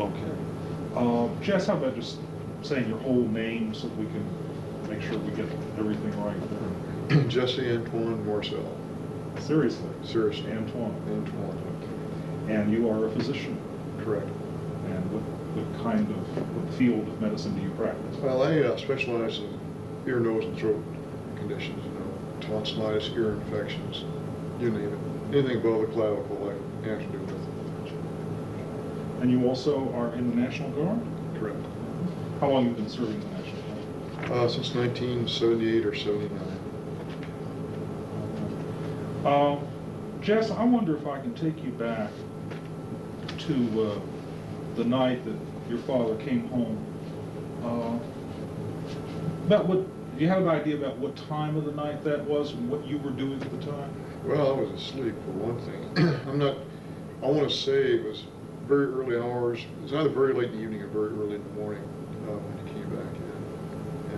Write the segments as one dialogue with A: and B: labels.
A: Okay. Jess, how about just saying your whole name so we can make sure we get everything right there?
B: Jesse Antoine Morcel.
A: Seriously?
B: Seriously.
A: Antoine.
B: Antoine.
A: Okay. And you are a physician?
B: Correct.
A: And what field of medicine do you practice?
B: Well, I specialize in ear, nose, and throat conditions, tonsillitis, ear infections, you name it. Anything above the clavicle I have to do with.
A: And you also are in the National Guard?
B: Correct.
A: How long have you been serving the National Guard?
B: Since 1978 or 79.
A: Jess, I wonder if I can take you back to the night that your father came home. Do you have an idea about what time of the night that was and what you were doing at the time?
B: Well, I was asleep for one thing. I want to say it was very early hours. It was either very late in the evening or very early in the morning when he came back in.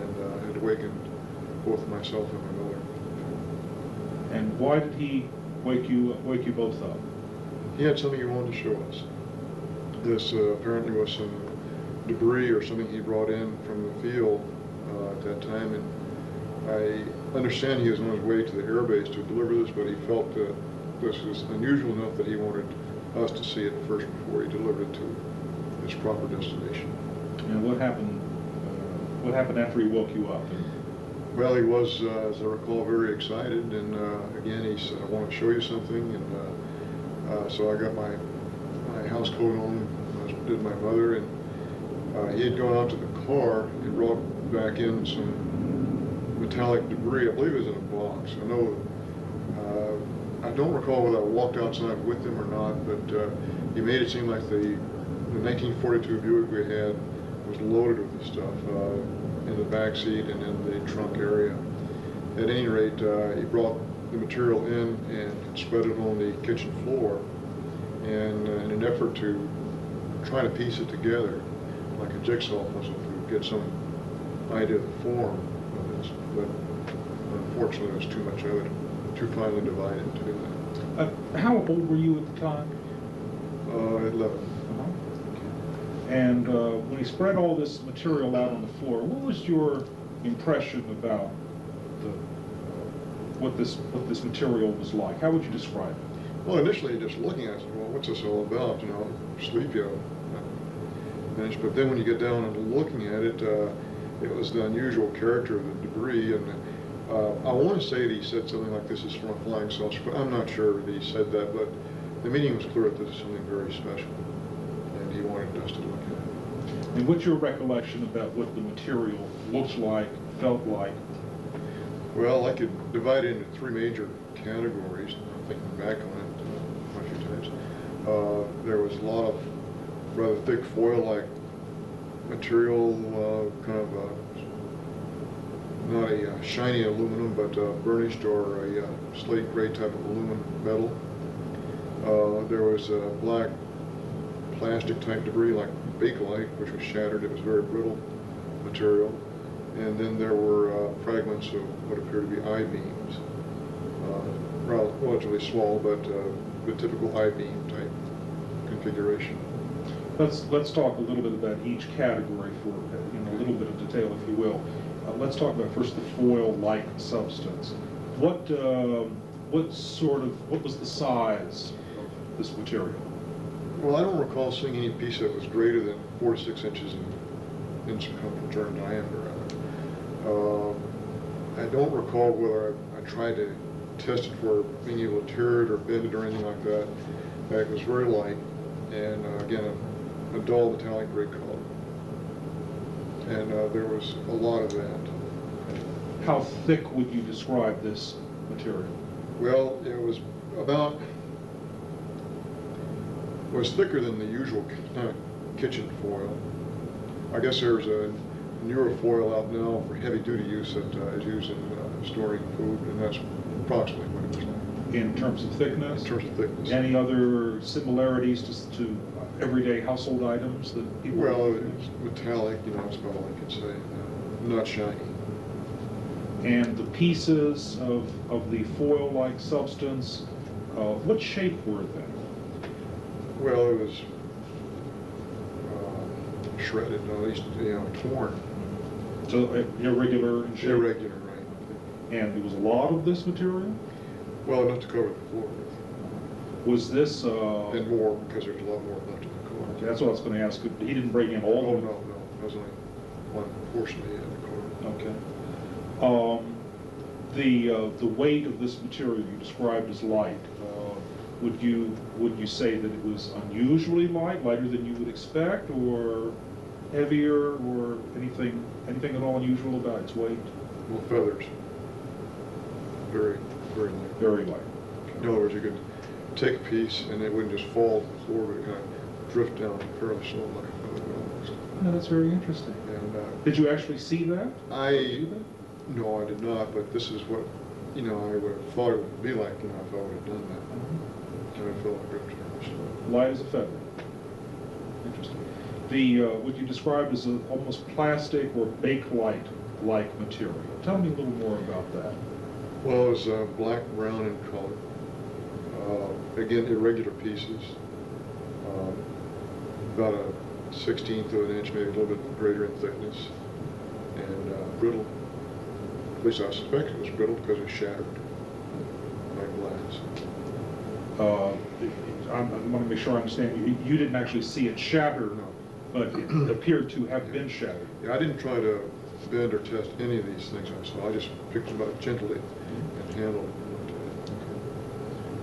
B: And I had awakened both myself and my mother.
A: And why did he wake you both up?
B: He had something he wanted to show us. This apparently was some debris or something he brought in from the field at that time, and I understand he was on his way to the air base to deliver this, but he felt that this was unusual enough that he wanted us to see it first before he delivered it to its proper destination.
A: And what happened? What happened after he woke you up?
B: Well, he was, as I recall, very excited, and again he said, "I want to show you something," and so I got my house coat on, as did my mother, and he had gone out to the car and brought back in some metallic debris. I believe it was in a box. I don't recall whether I walked outside with him or not, but he made it seem like the 1942 Buick we had was loaded with this stuff in the back seat and in the trunk area. At any rate, he brought the material in and spread it on the kitchen floor, and in an effort to try to piece it together like a jigsaw puzzle to get some idea of the form of this, but unfortunately there was too much of it, too finely divided to do that.
A: How old were you at the time?
B: 11.
A: And when he spread all this material out on the floor, what was your impression about what this material was like? How would you describe it?
B: Well, initially just looking at it, well, what's this all about? Sleepy. But then when you get down and looking at it, it was the unusual character of the debris, and I want to say that he said something like, "This is from a flying saucer," but I'm not sure that he said that, but the meaning was clear that this is something very special, and he wanted us to look at it.
A: And what's your recollection about what the material looks like, felt like?
B: Well, I could divide it into three major categories. I'm thinking back on it a few times. There was a lot of rather thick foil-like material, kind of not a shiny aluminum, but burnished or a slate gray type of aluminum metal. There was a black plastic type debris like bakelite, which was shattered. It was very brittle material. And then there were fragments of what appeared to be I-beams, relatively small, but the typical I-beam type configuration.
A: Let's talk a little bit about each category for a little bit of detail, if you will. Let's talk about first the foil-like substance. What was the size of this material?
B: Well, I don't recall seeing any piece that was greater than 4 to 6 inches in circumference or in diameter. I don't recall whether I tried to test it for being able to tear it or bend it or anything like that. It was very light, and again, a dull metallic gray color. And there was a lot of that.
A: How thick would you describe this material?
B: Well, it was thicker than the usual kitchen foil. I guess there's a newer foil out now for heavy-duty use that is used in storing food, and that's approximately what it was like.
A: In terms of thickness?
B: In terms of thickness.
A: Any other similarities to everyday household items that people...
B: Well, it's metallic, that's about all I can say. Not shiny.
A: And the pieces of the foil-like substance, what shape were they?
B: Well, it was shredded, at least, torn.
A: So irregular in shape?
B: Irregular, right.
A: And there was a lot of this material?
B: Well, enough to cover the floor with.
A: Was this...
B: And more, because there's a lot more left in the car.
A: Okay, that's what I was going to ask. He didn't bring in all
B: Oh,
A: of it?
B: no, that was only one portion he had in the car.
A: Okay. The weight of this material you described as light, would you say that it was unusually light, lighter than you would expect, or heavier, or anything at all unusual about its weight?
B: Well, feathers. Very, very light.
A: Very light.
B: In other words, you could take a piece and it wouldn't just fall to the floor, but it kind of drift down fairly slow like a feather almost.
A: Yeah, that's very interesting.
B: And
A: did you actually see that?
B: No, I did not, but this is what, I would have thought it would be like, if I would have done that. And I felt like it was
A: light as a feather. Interesting. The what you described as almost plastic or bakelite-like material. Tell me a little more about that.
B: Well, it was black, brown in color. Again, irregular pieces. About a 1/16 of an inch, maybe a little bit greater in thickness, and brittle. At least I suspect it was brittle because it was shattered like glass.
A: I want to make sure I understand. You didn't actually see it shatter,
B: No.
A: but it appeared to have been shattered.
B: Yeah, I didn't try to bend or test any of these things I saw. I just picked them up gently and handled them.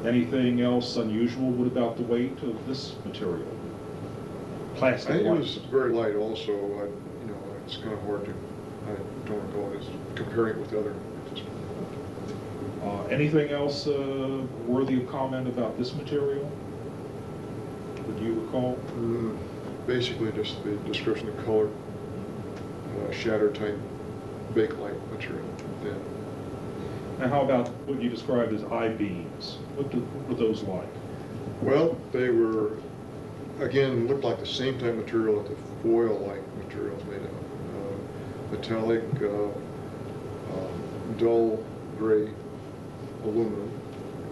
A: Anything else unusual about the weight of this material? Plastic.
B: I think it was very light also. It's kind of hard to, I don't recall it as comparing it with other at this point.
A: Anything else worthy of comment about this material? Would you recall?
B: Basically just the description of color, shatter type, bakelite material. Yeah.
A: And how about what you described as I-beams? What were those like?
B: Well, they were, again, looked like the same type of material that the foil-like material is made of. Metallic, dull gray aluminum,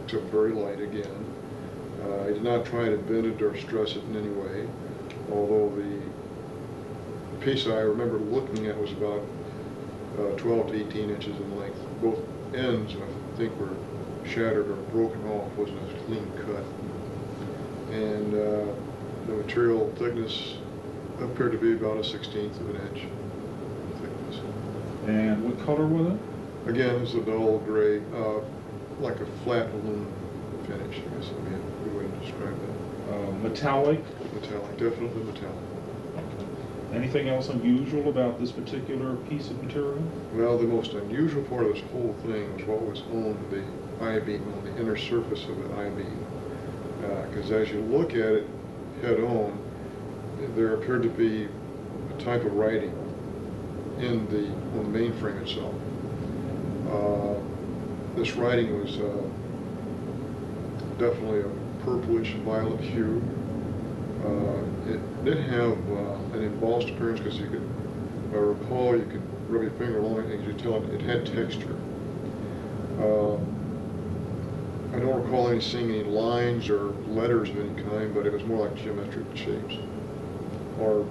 B: except very light again. I did not try to bend it or stress it in any way, although the piece I remember looking at was about 12 to 18 inches in length. Both ends, I think, were shattered or broken off, wasn't a clean cut. And the material thickness appeared to be about a 1/16 of an inch thickness.
A: And what color was it?
B: Again, it's a dull gray, like a flat aluminum finish, I guess would be a good way to describe that.
A: Metallic?
B: Metallic, definitely metallic.
A: Anything else unusual about this particular piece of material?
B: Well, the most unusual part of this whole thing was what was on the I-beam, on the inner surface of the I-beam. Because as you look at it head on, there appeared to be a type of writing on the mainframe itself. This writing was definitely a purplish violet hue. It did have an embossed appearance because you could, if I recall, you could rub your finger along it and you could tell it had texture. I don't recall seeing any lines or letters of any kind, but it was more like geometric shapes. Or,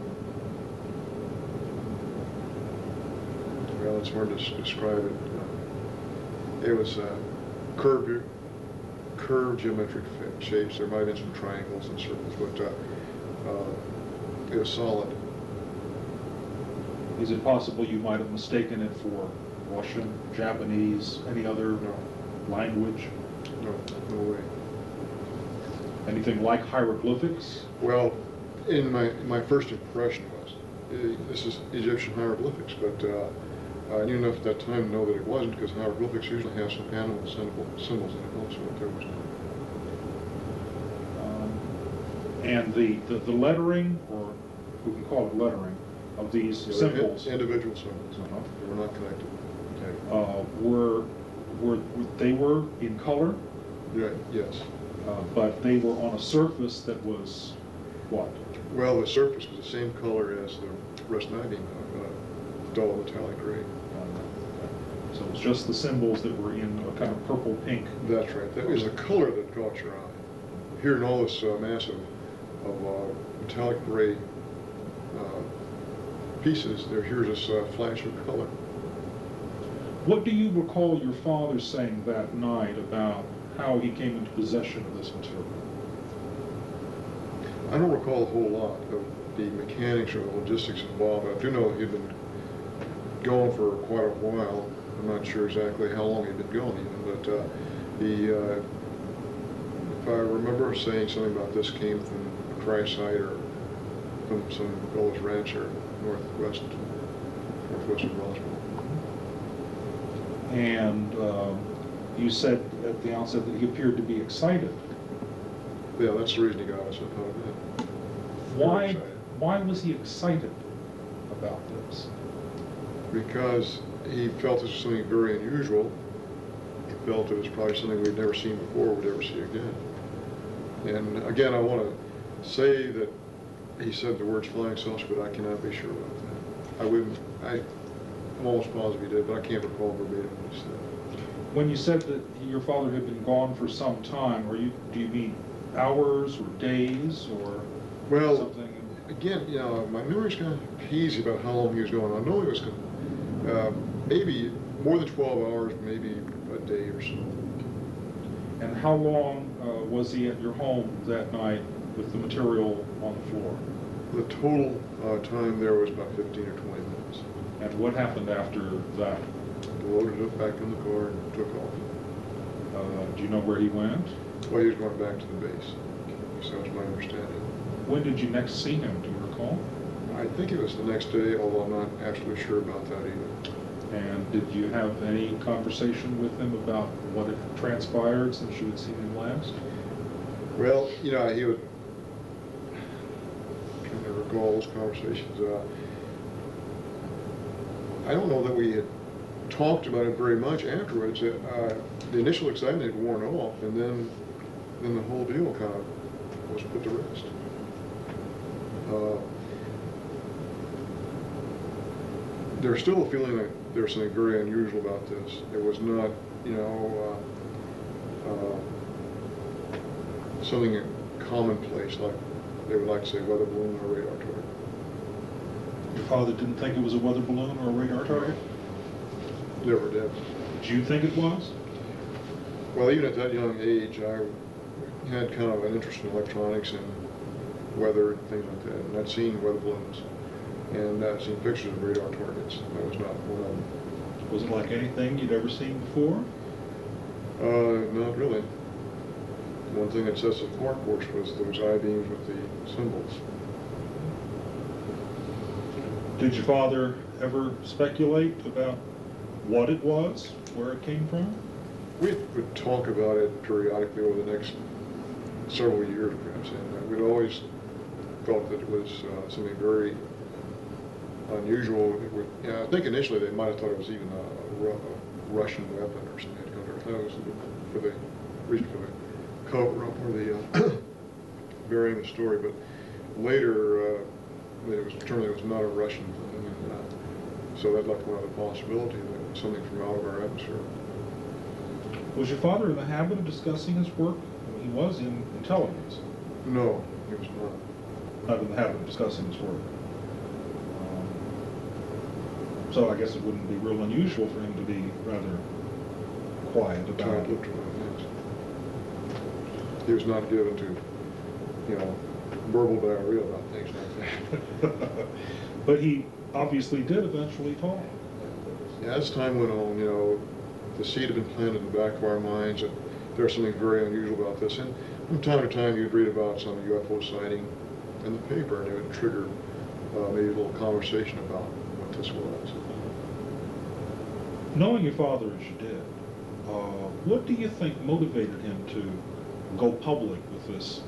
B: well, it's hard to describe it. It was curved geometric shapes. There might have been some triangles and circles, but it was solid.
A: Is it possible you might have mistaken it for Russian, Japanese, any other language?
B: No way.
A: Anything like hieroglyphics?
B: Well, in my first impression was, this is Egyptian hieroglyphics, but I knew enough at that time to know that it wasn't, because hieroglyphics usually have some animal symbols in it also, but there was none.
A: And the lettering, or we can call it lettering, of these symbols.
B: Individual symbols. They were not connected.
A: They were in color?
B: Yeah, yes.
A: But they were on a surface that was what?
B: Well, the surface was the same color as the rest of the I-beam, dull metallic gray.
A: So it was just the symbols that were in a kind of purple pink.
B: That's right. That was the color that caught your eye. Hearing all this mass of metallic gray pieces, here's this flash of color.
A: What do you recall your father saying that night about how he came into possession of this material?
B: I don't recall a whole lot of the mechanics or the logistics involved. I do know that he'd been going for quite a while. I'm not sure exactly how long he'd been going even, but if I remember saying something about this came from a crash site or from some village ranch or northwest of Roswell.
A: And you said at the outset that he appeared to be excited.
B: Yeah, that's the reason he got us up out of bed.
A: Why was he excited about this?
B: Because he felt this was something very unusual. He felt it was probably something we'd never seen before, we'd never see again. And again, I want to say that he said the words flying saucer, but I cannot be sure about that. I'm almost positive he did, but I can't recall verbatim what he said.
A: When you said that your father had been gone for some time, do you mean hours or days or something?
B: Again, my memory's kind of hazy about how long he was gone. I know he was maybe more than 12 hours, maybe a day or so.
A: And how long was he at your home that night with the material on the floor?
B: The total time there was about 15 or 20 minutes.
A: And what happened after that?
B: Loaded it back in the car and took off.
A: Do you know where he went?
B: Well, he was going back to the base. So that was my understanding.
A: When did you next see him, do you recall?
B: I think it was the next day, although I'm not absolutely sure about that either.
A: And did you have any conversation with him about what had transpired since you had seen him last?
B: Well, he would kind of recall those conversations. I don't know that we had talked about it very much afterwards. The initial excitement had worn off, and then the whole deal kind of was put to rest. There's still a feeling that there's something very unusual about this. It was not, something commonplace like they would like to say weather balloon or radar target.
A: Your father didn't think it was a weather balloon or a radar target?
B: Never did.
A: Did you think it was?
B: Well, even at that young age, I had kind of an interest in electronics and weather and things like that. And I'd seen weather balloons, and I'd seen pictures of radar targets. That was not one of them.
A: Was it like anything you'd ever seen before?
B: Not really. One thing that sets it apart, of course, was those I-beams with the symbols.
A: Did your father ever speculate about what it was, where it came from?
B: We would talk about it periodically over the next several years, perhaps, and we'd always felt that it was something very unusual. I think initially they might have thought it was even a Russian weapon or something. That was for the reason for the cover up or the burying the story. But later, it was determined it was not a Russian thing, and so that left one other possibility that it was something from out of our atmosphere.
A: Was your father in the habit of discussing his work? He was in intelligence.
B: No, he was not.
A: Not in the habit of discussing his work. So I guess it wouldn't be real unusual for him to be rather quiet about it.
B: He was not given to, verbal diarrhea about things like that.
A: But he obviously did eventually talk.
B: Yeah, as time went on, the seed had been planted in the back of our minds that there's something very unusual about this. And from time to time, you'd read about some UFO sighting in the paper, and it would trigger maybe a little conversation about what this was.
A: Knowing your father as you did, what do you think motivated him to go public with this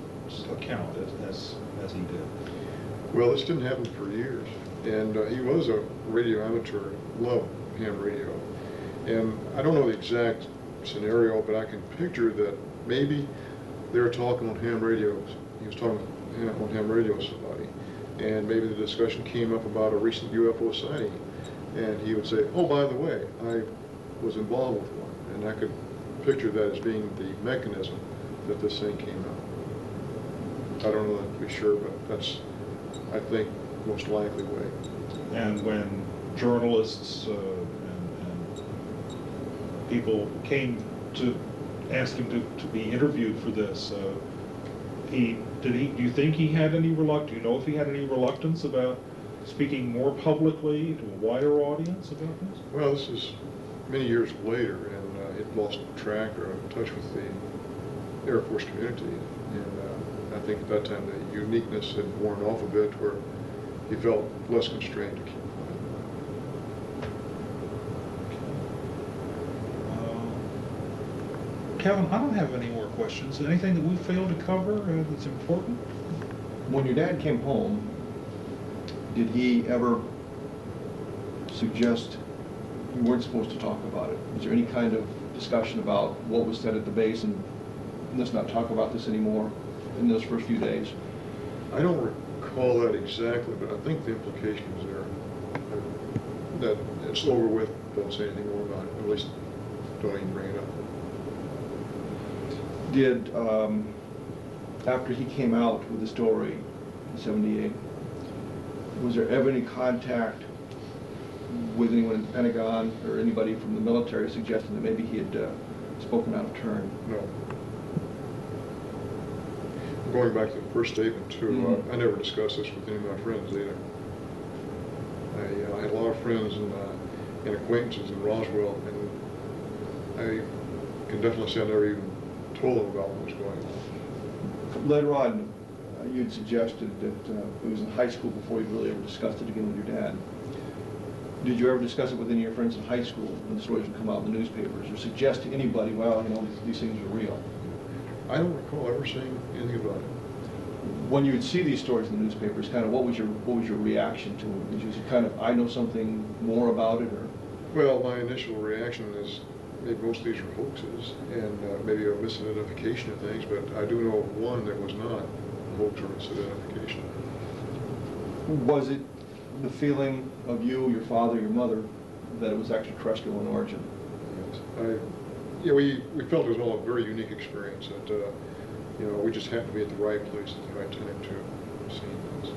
A: account as he did?
B: Well, this didn't happen for years, and he was a radio amateur, loved ham radio. And I don't know the exact scenario, but I can picture that maybe they were talking on ham radios. He was talking on ham radio with somebody, and maybe the discussion came up about a recent UFO sighting, and he would say, "Oh, by the way, I was involved with one," and I could picture that as being the mechanism that this thing came out. I don't know that to be sure, but that's, I think, most likely way.
A: And when journalists and people came to ask him to be interviewed for this, do you think he had any reluctance? Do you know if he had any reluctance about speaking more publicly to a wider audience about this?
B: Well, this is many years later, and he'd lost track or touch with the Air Force community, and I think at that time the uniqueness had worn off a bit, where he felt less constrained to keep
A: quiet. Kevin, I don't have any more questions. Anything that we failed to cover that's important?
C: When your dad came home, did he ever suggest you weren't supposed to talk about it? Was there any kind of discussion about what was said at the base and let's not talk about this anymore in those first few days?
B: I don't recall that exactly, but I think the implication was there. That it's over with, don't say anything more about it, at least don't even bring it up.
C: Did, after he came out with the story in '78, was there ever any contact with anyone in the Pentagon or anybody from the military suggesting that maybe he had spoken out of turn?
B: No. Going back to the first statement too, I never discussed this with any of my friends either. I had a lot of friends and acquaintances in Roswell, and I can definitely say I never even told them about what was going on.
C: Later on, you'd suggested that it was in high school before you really ever discussed it again with your dad. Did you ever discuss it with any of your friends in high school when the stories would come out in the newspapers, or suggest to anybody, well, you know, these things are real?
B: I don't recall ever saying anything about it.
C: When you would see these stories in the newspapers, kind of what was your reaction to them? Did you kind of, I know something more about it, or?
B: Well, my initial reaction is maybe most of these are hoaxes, and maybe a misidentification of things, but I do know of one that was not a hoax or misidentification.
C: Was it the feeling of you, your father, your mother, that it was extraterrestrial in origin?
B: Yes. Yeah, we felt it was all a very unique experience, that you know, we just happened to be at the right place at the right time to see things.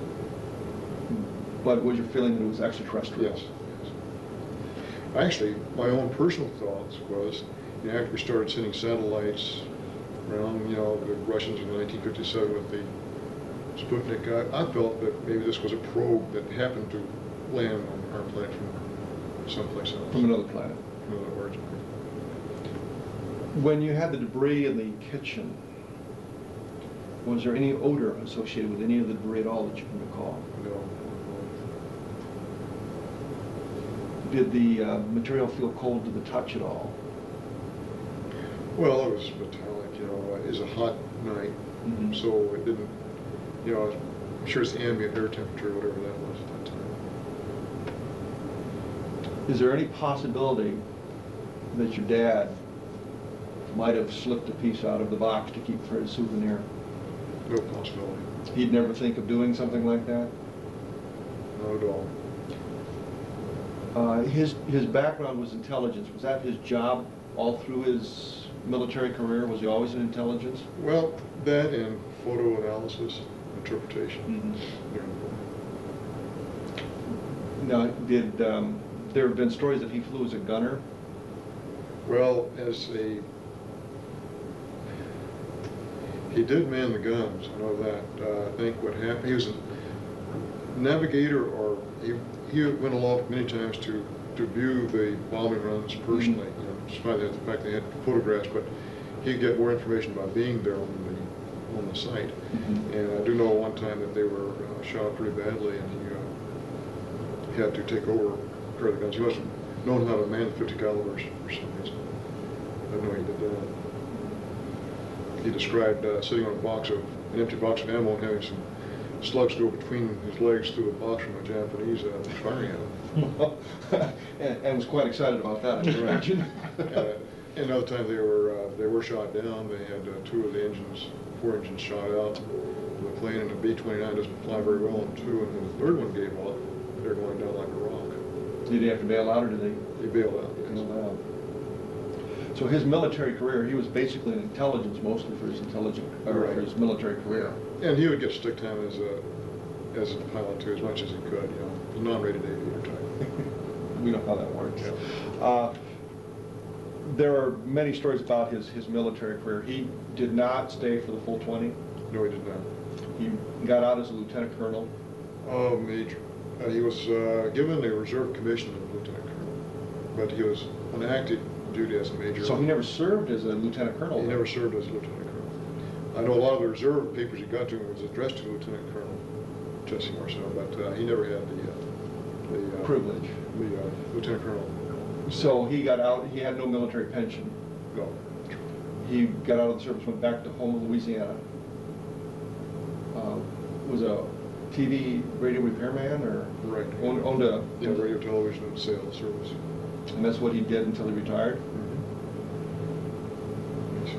C: But was your feeling that it was extraterrestrial?
B: Yes. Actually, my own personal thoughts was, you know, after we started sending satellites around, you know, the Russians in 1957 with the Sputnik, I felt that maybe this was a probe that happened to land on our planet from someplace else.
C: From another planet.
B: From another origin.
C: When you had the debris in the kitchen, was there any odor associated with any of the debris at all that you can recall?
B: No.
C: Did the material feel cold to the touch at all?
B: Well, it was metallic, you know, it was a hot night, so it didn't, you know, I'm sure it's the ambient air temperature, whatever that was at that time.
C: Is there any possibility that your dad might have slipped a piece out of the box to keep for his souvenir?
B: No possibility.
C: He'd never think of doing something like that?
B: Not at all.
C: His background was intelligence. Was that his job all through his military career? Was he always in intelligence?
B: Well, that and photo analysis, interpretation.
C: Now, did there have been stories that he flew as a gunner?
B: Well, he did man the guns, I know that. I think what happened, he was a navigator, or he went aloft many times to view the bombing runs personally, you know, despite the fact they had photographs, but he'd get more information by being there on the site. And I do know one time that they were shot pretty badly, and he had to take over a pair of the guns. He must have known how to man the 50 calibers for some reason. I didn't know he did that. He described sitting on an empty box of ammo and having some slugs go between his legs through a box from a Japanese firing at him.
C: And was quite excited about that, I can imagine.
B: And another time they were shot down. They had four engines shot out of the plane, and the B-29 doesn't fly very well on two, and when the third one gave up, they're going down like a rock.
C: Did he have to bail out, or did they?
B: He bailed out, yes.
C: Bailed out. So his military career, he was basically in intelligence mostly for his for his military career.
B: And he would get stick time as as a pilot too, as much as he could, you know, a non-rated aviator type.
C: We know how that works.
B: Yeah.
C: There are many stories about his military career. He did not stay for the full 20.
B: No, he did not.
C: He got out as a lieutenant colonel.
B: Major. He was given a reserve commission of lieutenant colonel, but he was on active duty as a major.
C: So he never served as a lieutenant colonel?
B: He never served as a lieutenant colonel. I know a lot of the reserve papers he got to was addressed to Lieutenant Colonel Jesse Marcel, but he never had the
C: privilege.
B: The lieutenant colonel.
C: So he got out, he had no military pension.
B: No.
C: He got out of the service, went back to home in Louisiana. Was a TV radio repairman, or
B: Right.
C: owned a...
B: Yeah, radio, television, and sales service.
C: And that's what he did until he retired?
B: Yes, he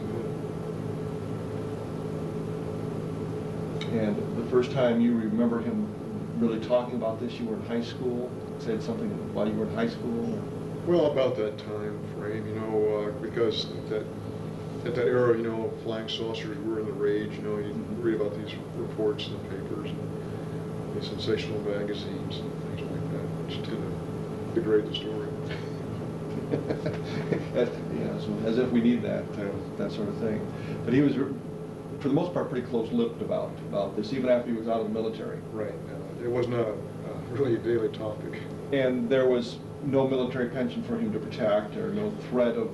B: did.
C: And the first time you remember him really talking about this, you were in high school? Said something while you were in high school?
B: Well, about that time frame, you know, because at that era, you know, flying saucers were in the rage. You know, you read about these reports in the papers and the sensational magazines and things like that, which tend to degrade the story.
C: Yeah, so as if we need that sort of thing. But he was, for the most part, pretty close-lipped about this, even after he was out of the military.
B: Right. It was not really a daily topic.
C: And there was no military pension for him to protect, or no threat of...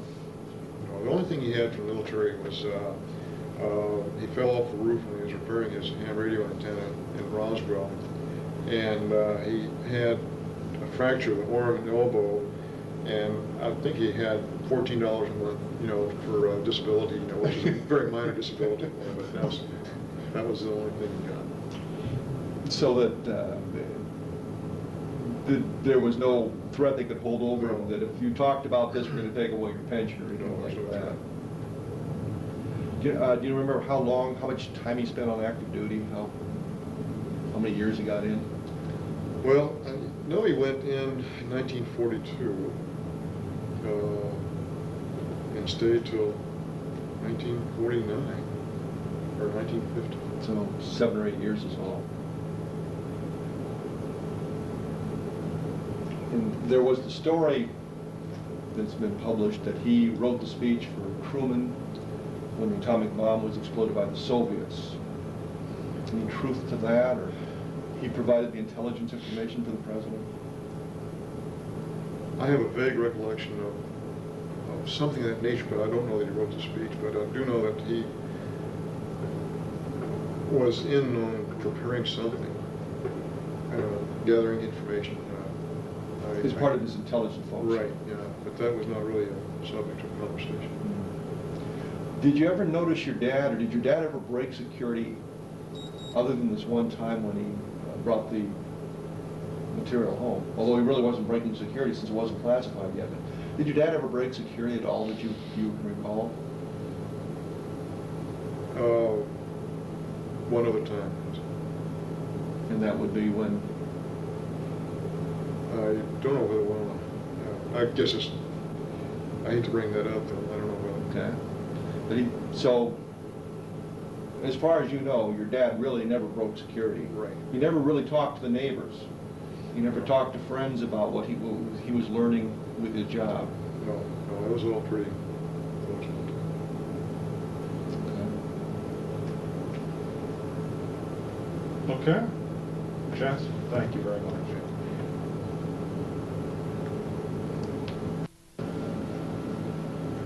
B: No, the only thing he had from the military was he fell off the roof when he was repairing his ham radio antenna in Roswell, and he had a fracture of the arm and elbow, and I think he had $14 a month, you know, for disability, you know, which is a very minor disability, but that was the only thing he got.
C: So that there was no threat they could hold over him, that if you talked about this, we're going to take away your pension or anything like that. Do you remember how much time he spent on active duty? How many years he got in?
B: Well, I know he went in 1942 and stayed till 1949 or 1950.
C: So 7 or 8 years is all. And there was the story that's been published that he wrote the speech for Truman when the atomic bomb was exploded by the Soviets. Any truth to that, or he provided the intelligence information for the president?
B: I have a vague recollection of something of that nature, but I don't know that he wrote the speech. But I do know that he was in on preparing something, gathering information.
C: As part of his intelligence function.
B: Right, yeah, but that was not really a subject of conversation.
C: Did you ever notice your dad, or did your dad ever break security other than this one time when he brought the material home? Although he really wasn't breaking security since it wasn't classified yet. But did your dad ever break security at all that you recall?
B: One other time.
C: And that would be when?
B: I don't know whether one. I guess it's. I hate to bring that up, though. I don't know whether.
C: Okay. But so, as far as you know, your dad really never broke security.
B: Right.
C: He never really talked to the neighbors. He never talked to friends about what he was learning with his job.
B: No, it was all pretty close.
A: Okay. Chance, thank you very much.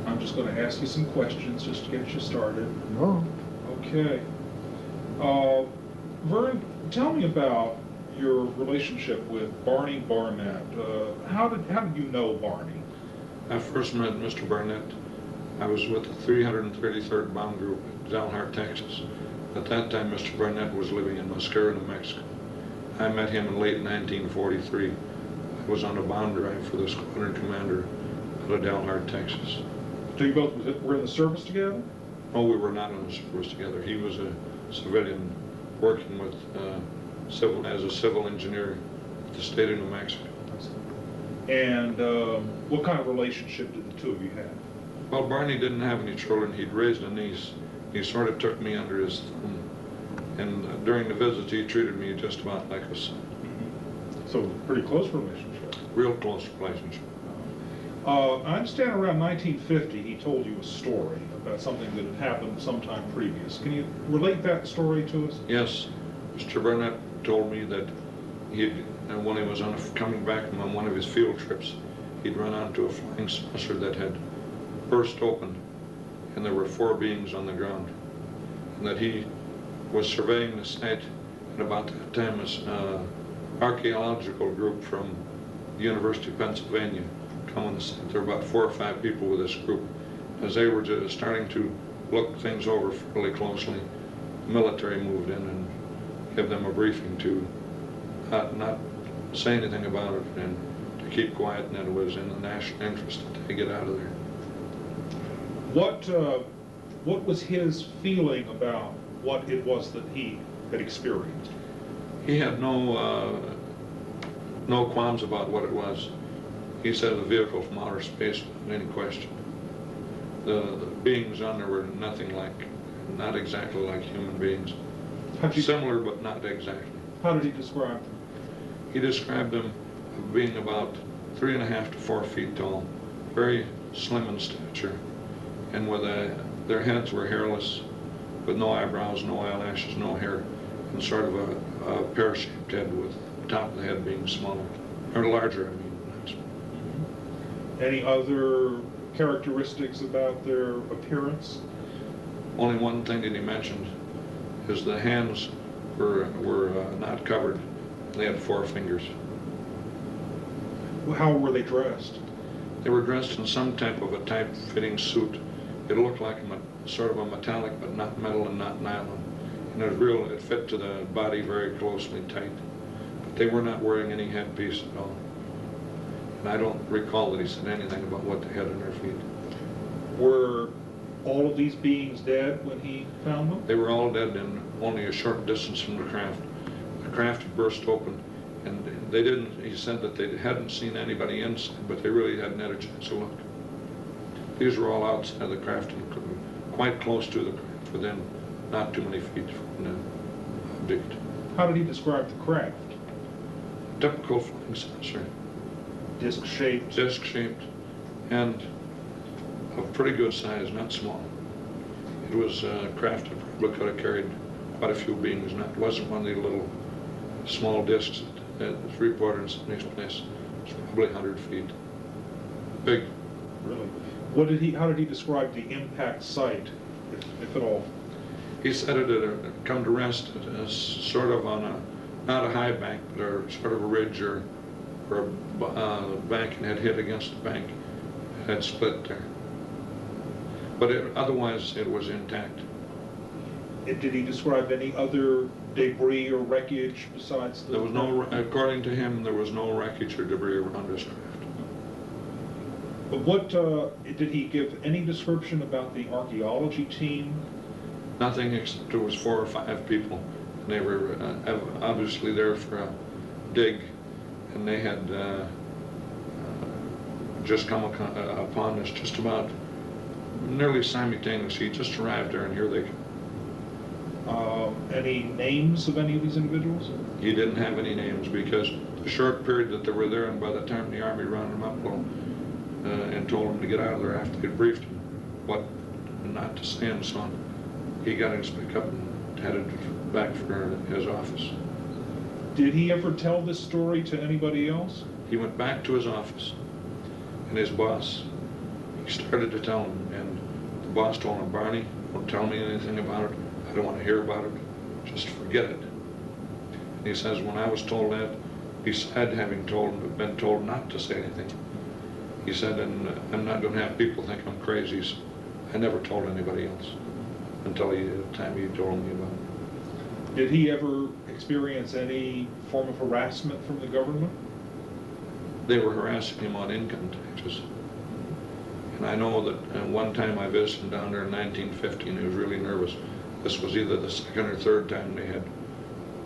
A: I'm just going to ask you some questions just to get you started.
B: No.
A: Okay. Vern, tell me about your relationship with Barney Barnett. How did you know Barney?
D: I first met Mr. Barnett. I was with the 333rd Bomb Group in Dalhart, Texas. At that time, Mr. Barnett was living in Mascara, New Mexico. I met him in late 1943. I was on a bomb drive for the squadron commander out of Dalhart, Texas.
A: So you both were in the service together?
D: No, we were not in the service together. He was a civilian working with as a civil engineer at the state of New Mexico.
A: And what kind of relationship did the two of you have?
D: Well, Barney didn't have any children. He'd raised a niece. He sort of took me under his thumb And during the visits, he treated me just about like a son.
A: So, pretty close relationship.
D: Real close relationship.
A: I understand around 1950 he told you a story about something that had happened sometime previous. Can you relate that story to us?
D: Yes, Mr. Burnett told me that when he was coming back from one of his field trips, he'd run onto a flying saucer that had burst open, and there were 4 beings on the ground, and that he was surveying the site, and about that time an archaeological group from the University of Pennsylvania come on the site. There were about 4 or 5 people with this group. As they were just starting to look things over fairly closely, the military moved in and gave them a briefing to not say anything about it and to keep quiet, and that it was in the national interest that they get out of there.
A: What was his feeling about what it was that he had experienced?
D: He had no qualms about what it was. He said a vehicle from outer space without any question. The beings on there were not exactly like human beings. Similar, but not exactly.
A: How did he describe them?
D: He described them as being about 3.5 to 4 feet tall, very slim in stature, and with their heads were hairless, with no eyebrows, no eyelashes, no hair, and sort of a pear-shaped head with the top of the head being smaller, or larger, I mean.
A: Any other characteristics about their appearance?
D: Only one thing that he mentioned is the hands were not covered. They had 4 fingers.
A: How were they dressed?
D: They were dressed in some type of a tight-fitting suit. It looked like sort of a metallic, but not metal and not nylon. And it fit to the body very closely tight. But they were not wearing any headpiece at all. And I don't recall that he said anything about what they had on their feet.
A: Were all of these beings dead when he found them?
D: They were all dead in only a short distance from the craft. The craft had burst open, and he said that they hadn't seen anybody inside, but they really hadn't had a chance to look. These were all outside the craft and quite close to the craft, within not too many feet from the object.
A: How did he describe the craft?
D: Typical flying saucer.
A: Disc-shaped?
D: Disc-shaped, and of pretty good size, not small. It was a craft that probably could have carried quite a few beings. It wasn't one of the little small discs that was reported in somebody's place. It's probably 100 feet. Big.
A: Really? How did he describe the impact site, if at all?
D: He said it had come to rest sort of on not a high bank, but sort of a ridge or a bank, and had hit against the bank. It had split there. But otherwise, it was intact.
A: Did he describe any other debris or wreckage besides the...
D: There was no, according to him, there was no wreckage or debris around this craft.
A: But what, did he give any description about the archaeology team?
D: Nothing, except there was 4 or 5 people. And they were obviously there for a dig, and they had just come upon this just about nearly simultaneously. He just arrived there, and here they come.
A: Any names of any of these individuals?
D: He didn't have any names, because the short period that they were there, and by the time the Army rounded him up and told him to get out of there after they briefed him what not to say and so on, he got his pickup and headed back for his office.
A: Did he ever tell this story to anybody else?
D: He went back to his office, and his boss, he started to tell him, and the boss told him, "Barney, don't tell me anything about it. I don't want to hear about it. Just forget it." And he says, when I was told that, beside having been told not to say anything, he said, and I'm not going to have people think I'm crazy, so I never told anybody else until the time he told me about it.
A: Did he ever experience any form of harassment from the government?
D: They were harassing him on income taxes. And I know that one time I visited him down there in 1950, and he was really nervous. This was either the second or third time they had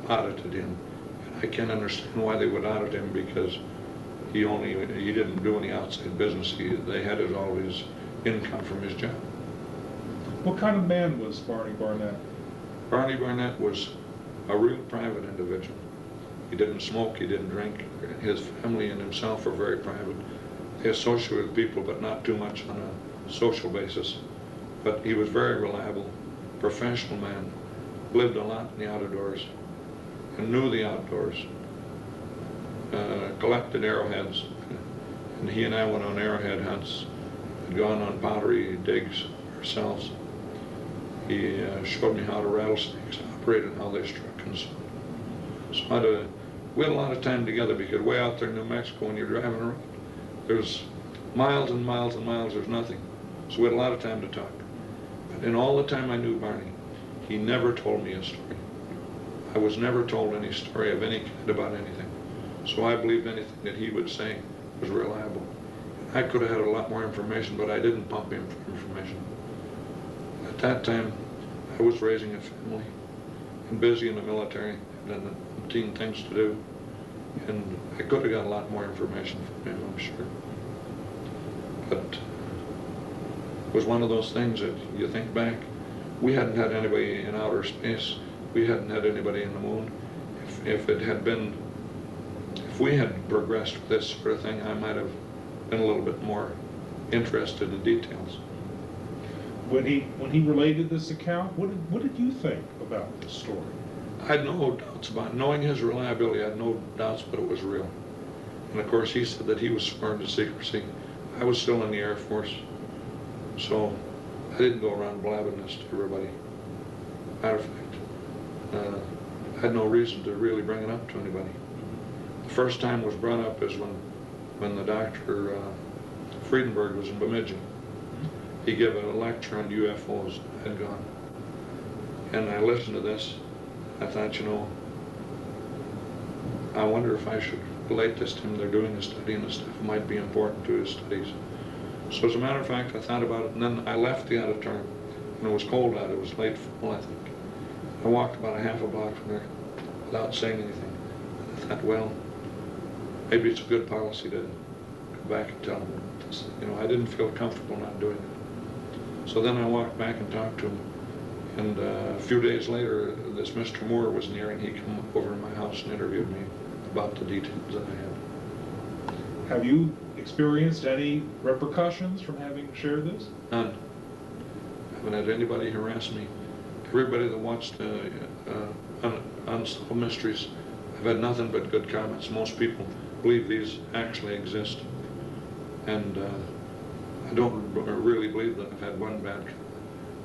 D: audited him. And I can't understand why they would audit him, because he didn't do any outside business. They had all his income from his job.
A: What kind of man was Barney Barnett?
D: Barney Barnett was a real private individual. He didn't smoke, he didn't drink. His family and himself were very private. They associated with people, but not too much on a social basis. But he was very reliable, professional man, lived a lot in the outdoors, and knew the outdoors. Collected arrowheads, and he and I went on arrowhead hunts, had gone on pottery digs ourselves. He showed me how the rattlesnakes operate and how they struck and so on. So we had a lot of time together, because way out there in New Mexico, when you're driving around, there's miles and miles and miles, there's nothing. So we had a lot of time to talk. But in all the time I knew Barney, he never told me a story. I was never told any story of any kind about anything. So I believed anything that he would say was reliable. I could have had a lot more information, but I didn't pump him for information. At that time, I was raising a family and busy in the military, and 17 things to do, and I could have got a lot more information from him, I'm sure. But it was one of those things that you think back, we hadn't had anybody in outer space, we hadn't had anybody in the moon. If it had been, if we had progressed with this sort of thing, I might have been a little bit more interested in details.
A: When he related this account, what did you think about this story?
D: I had no doubts about it. Knowing his reliability, I had no doubts, but it was real. And of course, he said that he was sworn to secrecy. I was still in the Air Force, so I didn't go around blabbing this to everybody. Matter of fact, I had no reason to really bring it up to anybody. The first time it was brought up is when the Dr. Friedenberg was in Bemidji. He gave a lecture on UFOs. I had gone. And I listened to this. I thought, you know, I wonder if I should relate this to him. They're doing a study and the stuff might be important to his studies. So as a matter of fact, I thought about it, and then I left the auditorium. And it was cold out. It was late fall, I think. I walked about a half a block from there without saying anything. I thought, well, maybe it's a good policy to go back and tell him. You know, I didn't feel comfortable not doing it. So then I walked back and talked to him. And a few days later, this Mr. Moore was near, and he came over to my house and interviewed me about the details that I had.
A: Have you experienced any repercussions from having shared this?
D: None. I haven't had anybody harass me. Everybody that watched Unsolved Mysteries, I've had nothing but good comments. Most people believe these actually exist. And I don't really believe that I've had one bad comment.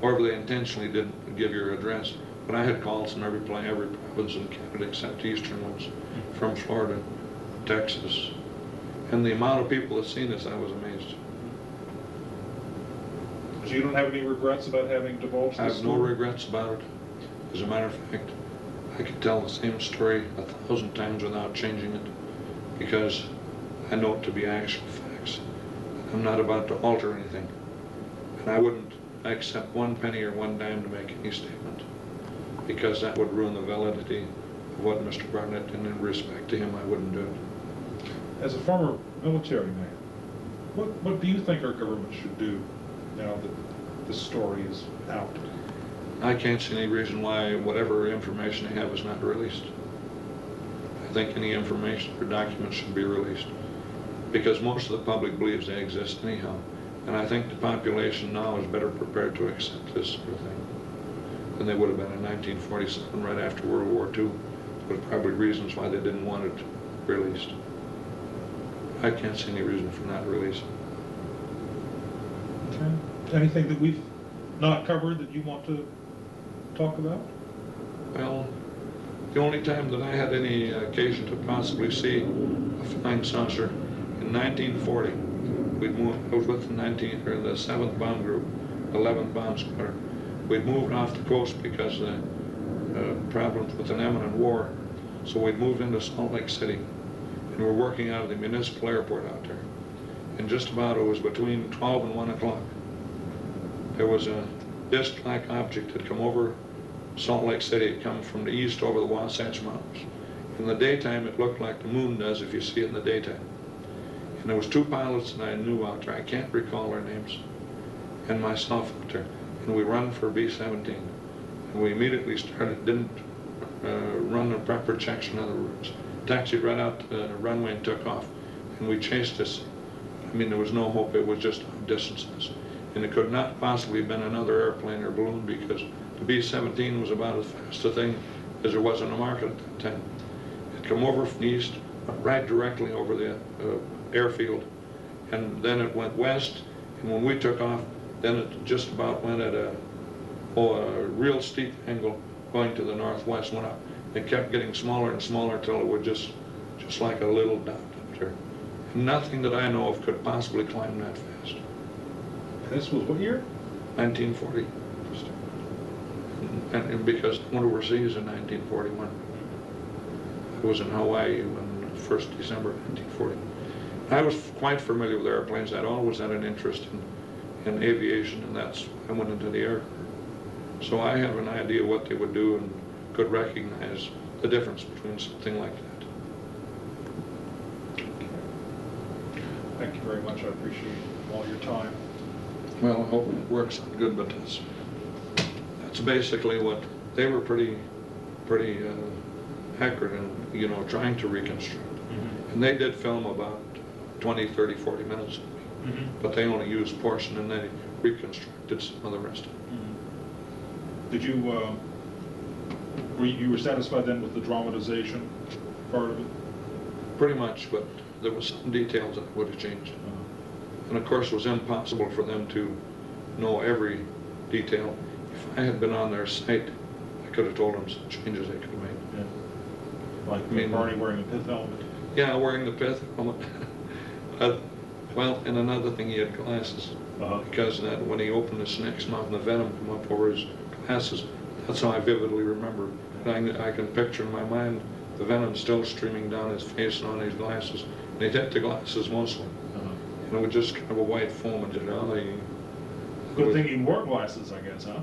D: Or if they intentionally didn't give your address. But I had calls from every province in Canada except the eastern ones, from Florida, Texas. And the amount of people that seen this, I was amazed.
A: So you don't have any regrets about having divulged this?
D: I have no regrets about it. As a matter of fact, I could tell the same story 1,000 times without changing it, because I know it to be actual facts. I'm not about to alter anything. And I wouldn't accept one penny or one dime to make any statement, because that would ruin the validity of what Mr. Barnett did, and in respect to him, I wouldn't do it.
A: As a former military man, what do you think our government should do now that this story is out?
D: I can't see any reason why whatever information they have is not released. I think any information or documents should be released, because most of the public believes they exist anyhow. And I think the population now is better prepared to accept this sort of thing than they would have been in 1947, right after World War II. There was probably reasons why they didn't want it released. I can't see any reason for not releasing.
A: Okay. Anything that we've not covered that you want to talk about?
D: Well, the only time that I had any occasion to possibly see a flying saucer, in 1940, I was with the 7th Bomb Group, 11th Bomb Squadron. We'd moved off the coast because of the problems with an imminent war. So we'd moved into Salt Lake City, and we're working out of the municipal airport out there. And just about, it was between 12 and 1 o'clock. There was a disc-like object that come over Salt Lake City. It come from the east over the Wasatch Mountains. In the daytime, it looked like the moon does if you see it in the daytime. And there was 2 pilots that I knew out there. I can't recall their names. And myself out there. And we run for B-17. And we immediately started, didn't run the proper checks, in other words. Taxied right out the runway and took off. And we chased this. I mean, there was no hope. It was just distances. And it could not possibly have been another airplane or balloon, because the B-17 was about as fast a thing as there was in the market at that time. It come over from the east, right directly over the airfield, and then it went west, and when we took off, then it just about went at a real steep angle going to the northwest, went up. It kept getting smaller and smaller till it was just like a little dot up there. Nothing that I know of could possibly climb that fast.
A: This was what year?
D: 1940. And because I went overseas in 1941. I was in Hawaii on 1st December 1940. I was quite familiar with airplanes. I'd always had an interest in aviation, and that's why I went into the Air Corps. So I have an idea what they would do and could recognize the difference between something like that.
A: Thank you very much. I appreciate all your time.
D: Well, I hope it works out good, but that's basically what they were pretty accurate in, you know, trying to reconstruct. Mm-hmm. And they did film about 20, 30, 40 minutes of me, mm-hmm. but they only used portion and they reconstructed some of the rest of it.
A: Mm-hmm. Did you, you were satisfied then with the dramatization part of it?
D: Pretty much, but there was some details that would have changed. And of course it was impossible for them to know every detail. If I had been on their site, I could have told them some changes they could have made.
A: Yeah. Like Barney wearing a pith helmet?
D: Yeah, wearing the pith helmet. Well, and another thing, he had glasses. Because when he opened the snake's mouth and the venom come up over his glasses, that's how I vividly remember. I can picture in my mind the venom still streaming down his face and on his glasses. And he'd hit the glasses mostly. And it was just kind of a white foam and
A: Good thing he wore glasses, I guess, huh?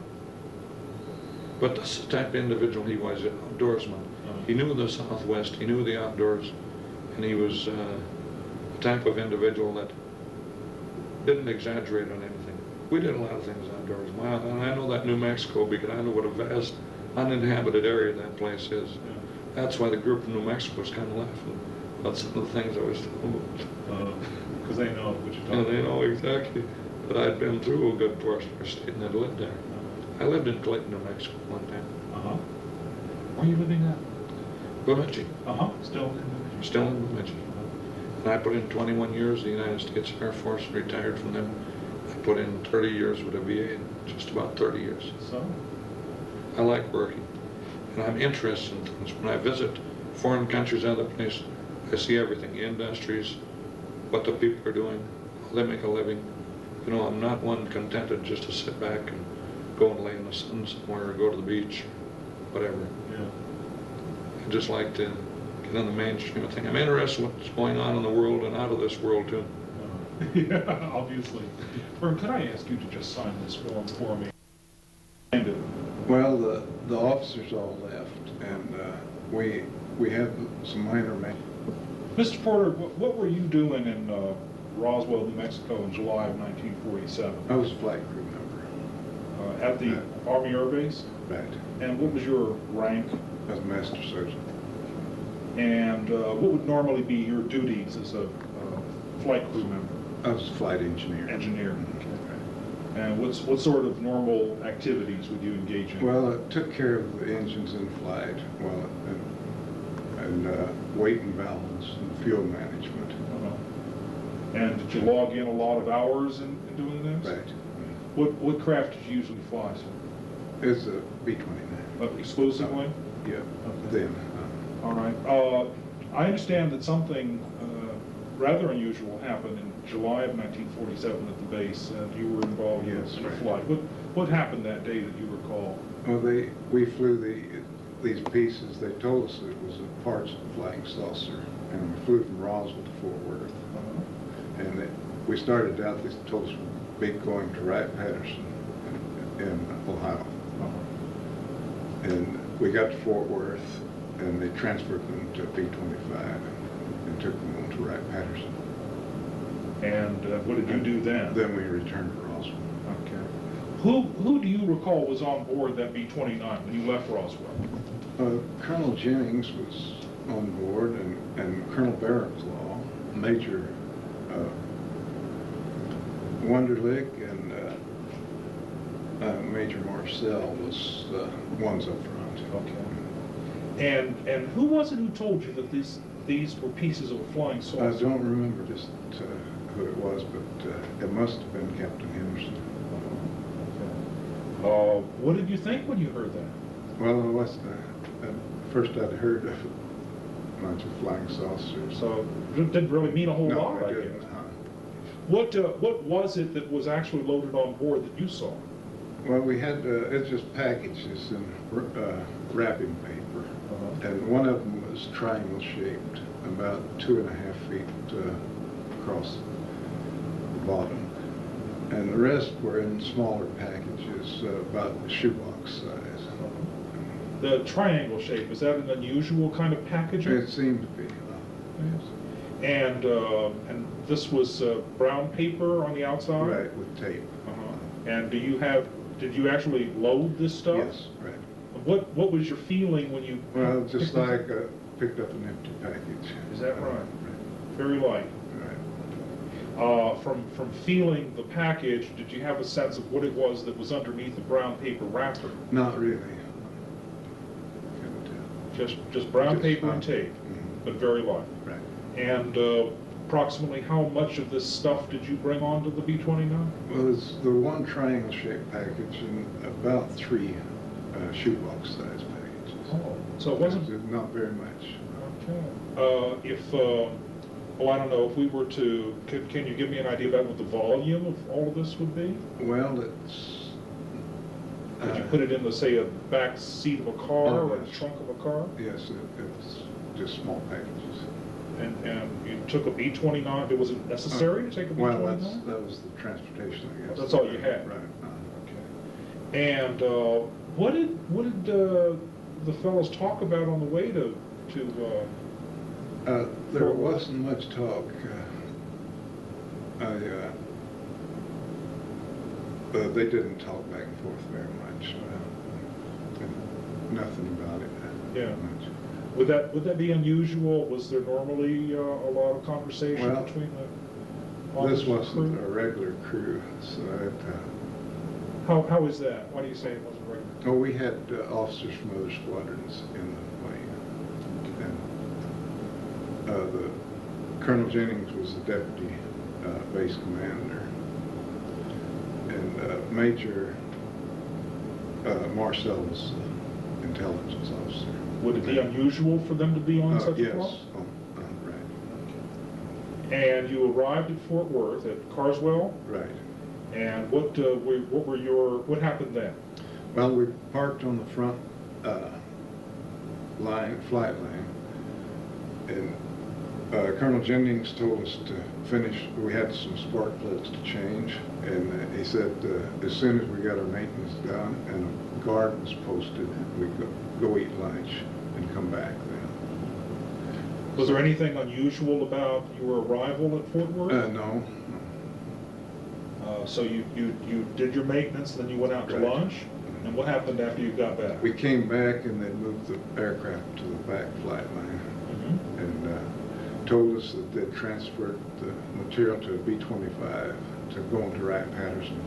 D: But that's the type of individual he was, an outdoorsman. He knew the Southwest, he knew the outdoors, and he was the type of individual that didn't exaggerate on anything. We did a lot of things outdoors. And I know that New Mexico, because I know what a vast uninhabited area that place is. Yeah. That's why the group in New Mexico was kind of laughing about some of the things I was telling about.
A: Because they know what you're talking about.
D: And they know exactly that I'd been through a good portion of our state and I'd lived there. I lived in Clayton, New Mexico one time.
A: Where are you living at?
D: Bemidji.
A: Still in Bemidji?
D: Still in Bemidji. And I put in 21 years in the United States Air Force, retired from them. I put in 30 years with a VA, just about 30 years.
A: So?
D: I like working. And I'm interested in things. When I visit foreign countries, other places, I see everything, industries, what the people are doing, how they make a living. You know, I'm not one contented just to sit back and go and lay in the sun somewhere or go to the beach, whatever.
A: Yeah.
D: I just like to get in the mainstream of things. I'm interested in what's going on in the world and out of this world too.
A: Yeah, obviously. Vern, could I ask you to just sign this form for me?
E: Well, the officers all left, and we have some minor men.
A: Mr. Porter, what were you doing in Roswell, New Mexico in July of 1947?
E: I was a flight crew member.
A: At the Army Air Base?
E: Right.
A: And what was your rank?
E: I was a master sergeant.
A: And what would normally be your duties as a flight crew member?
E: I was a flight engineer.
A: Engineer. Okay. And what sort of normal activities would you engage in?
E: Well, I took care of the engines in flight, and weight and balance and fuel management.
A: And did you log in a lot of hours in doing this?
E: Right.
A: What craft did you usually fly, sir?
E: It's a B-29.
A: Exclusively?
E: Yeah.
A: Okay.
E: Then.
A: All right. I understand that something rather unusual happened in July of 1947 at the base, and you were involved in a flight. What happened that day that you recall?
E: Well, we flew these pieces. They told us it was parts of the flying saucer, and we flew from Roswell to Fort Worth. And we started out. They told us we'd be going to Wright-Patterson in Ohio. And we got to Fort Worth, and they transferred them to B-25 and took them on to Wright-Patterson.
A: And what did you do then?
E: Then we returned to Roswell.
A: Okay. Who do you recall was on board that B-29 when you left Roswell?
E: Colonel Jennings was on board, and Colonel Barraclaw, Major Wunderlich, and Major Marcel was the ones up front.
A: Okay. And who was it who told you that these were pieces of a flying saucer?
E: I don't remember just who it was, but it must have been Captain Henderson.
A: What did you think when you heard that?
E: Well, it was first I'd heard of a bunch of flying saucers.
A: So it didn't really mean a whole
E: No,
A: lot,
E: it
A: I
E: didn't.
A: guess. What was it that was actually loaded on board that you saw?
E: Well, we had it's just packages in wrapping paper, and one of them was triangle shaped, about 2.5 feet across the bottom, and the rest were in smaller packages, about shoebox size.
A: The triangle shape, is that an unusual kind of packaging?
E: It seemed to be.
A: Yes. And this was brown paper on the outside?
E: Right, with tape.
A: And did you actually load this stuff?
E: Yes, right.
A: What was your feeling when you...
E: Well, just like picked up an empty package.
A: Is that right?
E: Right.
A: Very light.
E: Right.
A: From feeling the package, did you have a sense of what it was that was underneath the brown paper wrapper?
E: Not really.
A: Just brown
E: Just
A: paper and tape, but very light.
E: Right.
A: And approximately how much of this stuff did you bring onto the B-29?
E: Well, it's the one triangle-shaped package and about 3 shoebox size packages.
A: Oh, so it wasn't...
E: It's not very much.
A: Okay. Well, I don't know, if we were to, can you give me an idea about what the volume of all of this would be?
E: Well, it's...
A: Could you put it in, the, say, a back seat of a car or the
E: yes.
A: trunk of a car?
E: Yes, it's just small packages.
A: And you took a B-29, was it necessary to take a B-29?
E: Well, that was the transportation, I guess.
A: That's all you had?
E: Right.
A: Okay. And what did the fellows talk about on the way to
E: there wasn't much talk. They didn't talk back and forth very much. Nothing about it.
A: Yeah.
E: Much.
A: Would that be unusual? Was there normally a lot of conversation
E: Well,
A: between the
E: This
A: officers
E: wasn't
A: and
E: a regular crew, so it,
A: crew? How is that? Why do you say it wasn't regular?
E: oh, we had officers from other squadrons in the plane. And the Colonel Jennings was the deputy base commander, and Major Marcel was the intelligence officer.
A: Would it be unusual for them to be on such a
E: yes.
A: flight?
E: Right.
A: And you arrived at Fort Worth at Carswell,
E: Right.
A: and what happened then?
E: Well, we parked on the front flight line, and Colonel Jennings told us to finish. We had some spark plugs to change, and he said as soon as we got our maintenance done and a guard was posted, we'd go eat lunch and come back then.
A: Was there anything unusual about your arrival at Fort Worth?
E: No.
A: So you did your maintenance, then you went out to
E: Right.
A: lunch, and what happened after you got back?
E: We came back and they moved the aircraft to the back flight line,
A: Mhm.
E: and told us that they'd transferred the material to a B-25 to go into Wright-Patterson,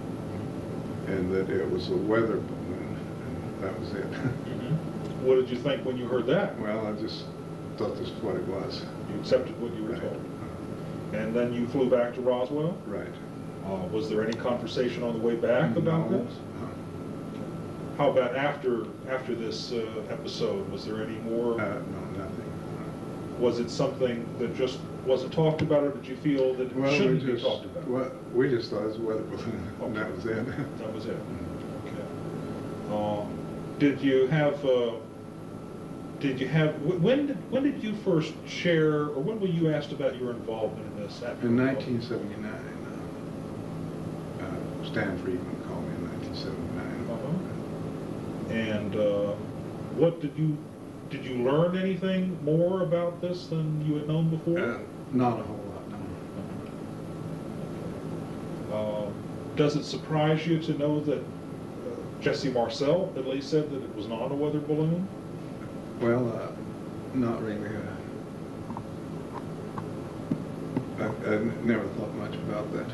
E: and that it was a weather balloon, and that was it.
A: Mhm. What did you think when you heard that?
E: Well, I just thought this was what it was.
A: You accepted what you were
E: Right.
A: told. And then you flew back to Roswell?
E: Right.
A: Was there any conversation on the way back about
E: No.
A: this? How about after this episode? Was there any more?
E: No, nothing.
A: Was it something that just wasn't talked about, or did you feel that it shouldn't be talked about?
E: Well, we just thought it was a weather balloon, and that was it.
A: That was it. Okay. Did you have? When did you first share, or when were you asked about your involvement in this?
E: In 1979, Stan Friedman called me in 1979.
A: And what did you learn anything more about this than you had known before?
E: Not a whole lot, no.
A: Does it surprise you to know that Jesse Marcel at least said that it was not a weather balloon?
E: Well, not really. I never thought much about that.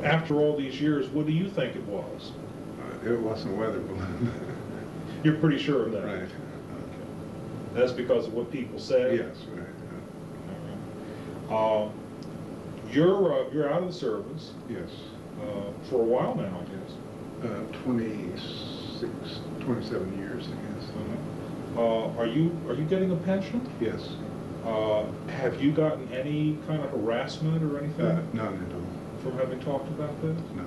A: After all these years, what do you think it was?
E: It wasn't a weather balloon.
A: You're pretty sure of that?
E: Right.
A: Okay. That's because of what people say?
E: Yes, right.
A: You're out of the service
E: Yes.
A: for a while now, I guess.
E: 27 years, I guess.
A: Are you getting a pension?
E: Yes.
A: Have you gotten any kind of harassment or anything
E: None at all.
A: from having talked about this?
E: No.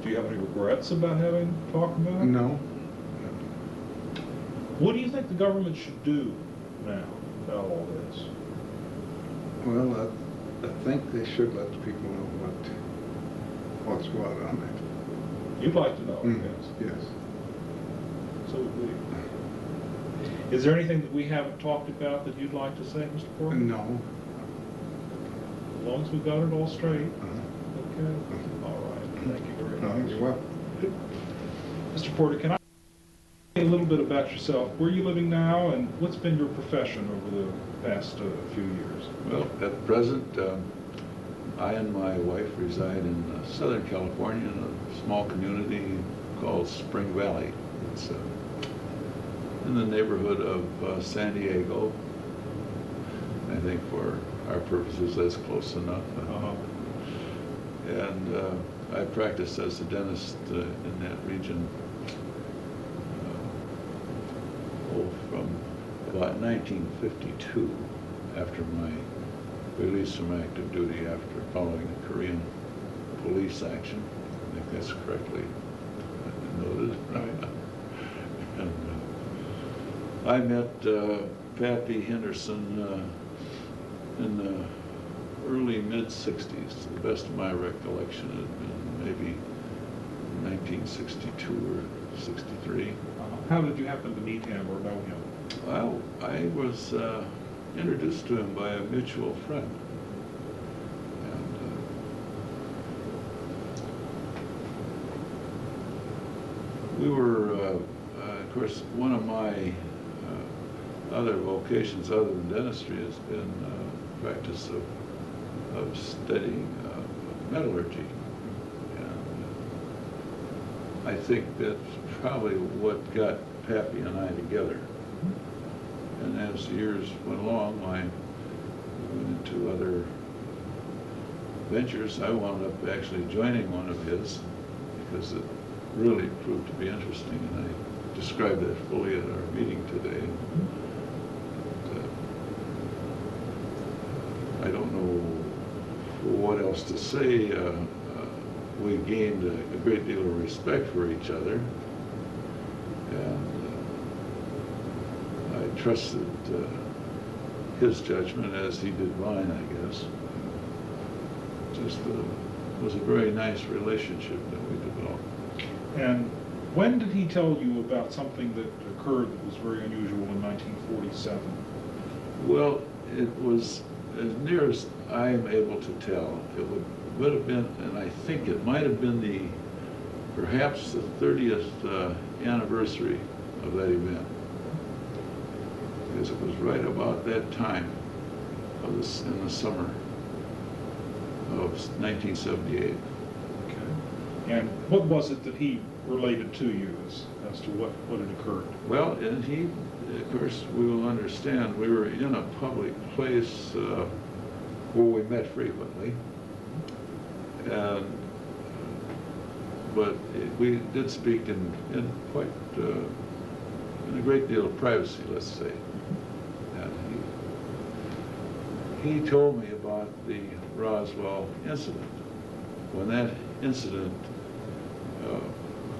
A: Do you have any regrets about having talked about it?
E: No.
A: What do you think the government should do now about all this?
E: Well, I think they should let the people know what's what on it.
A: You'd like to know, I
E: Mm.
A: guess.
E: Yes.
A: So would we. Is there anything that we haven't talked about that you'd like to say, Mr. Porter?
E: No.
A: As long as we've got it all straight.
E: Uh-huh.
A: Okay. All right. Thank you very
E: No,
A: much.
E: you're welcome.
A: Mr. Porter, can I say a little bit about yourself? Where are you living now, and what's been your profession over the past few years?
F: Well, at present, I and my wife reside in Southern California in a small community called Spring Valley. It's in the neighborhood of San Diego. I think for our purposes that's close enough. And I practiced as a dentist in that region from about 1952, after my release from active duty after following the Korean police action. I think that's correctly noted.
A: Right.
F: And I met Pappy Henderson in the early mid-60s. To the best of my recollection, it had been maybe 1962 or 63.
A: How did you happen to meet him or know him?
F: Well, I was introduced to him by a mutual friend. And we were, of course, one of my other vocations other than dentistry has been practice of studying metallurgy. And I think that's probably what got Pappy and I together. And as the years went along, I went into other ventures. I wound up actually joining one of his because it really proved to be interesting, and I described that fully at our meeting today. I don't know what else to say. We gained a great deal of respect for each other, and I trusted his judgment as he did mine, I guess. Just was a very nice relationship that we developed.
A: And when did he tell you about something that occurred that was very unusual in 1947?
F: Well, it was, as near as I am able to tell, it would have been, and I think it might have been perhaps the 30th anniversary of that event. Because it was right about that time of this, in the summer of 1978.
A: Okay. And what was it that he related to you as to what had occurred?
F: Well, and he, of course, we will understand, we were in a public place where we met frequently, and but we did speak in quite in a great deal of privacy, let's say. And he told me about the Roswell incident. When that incident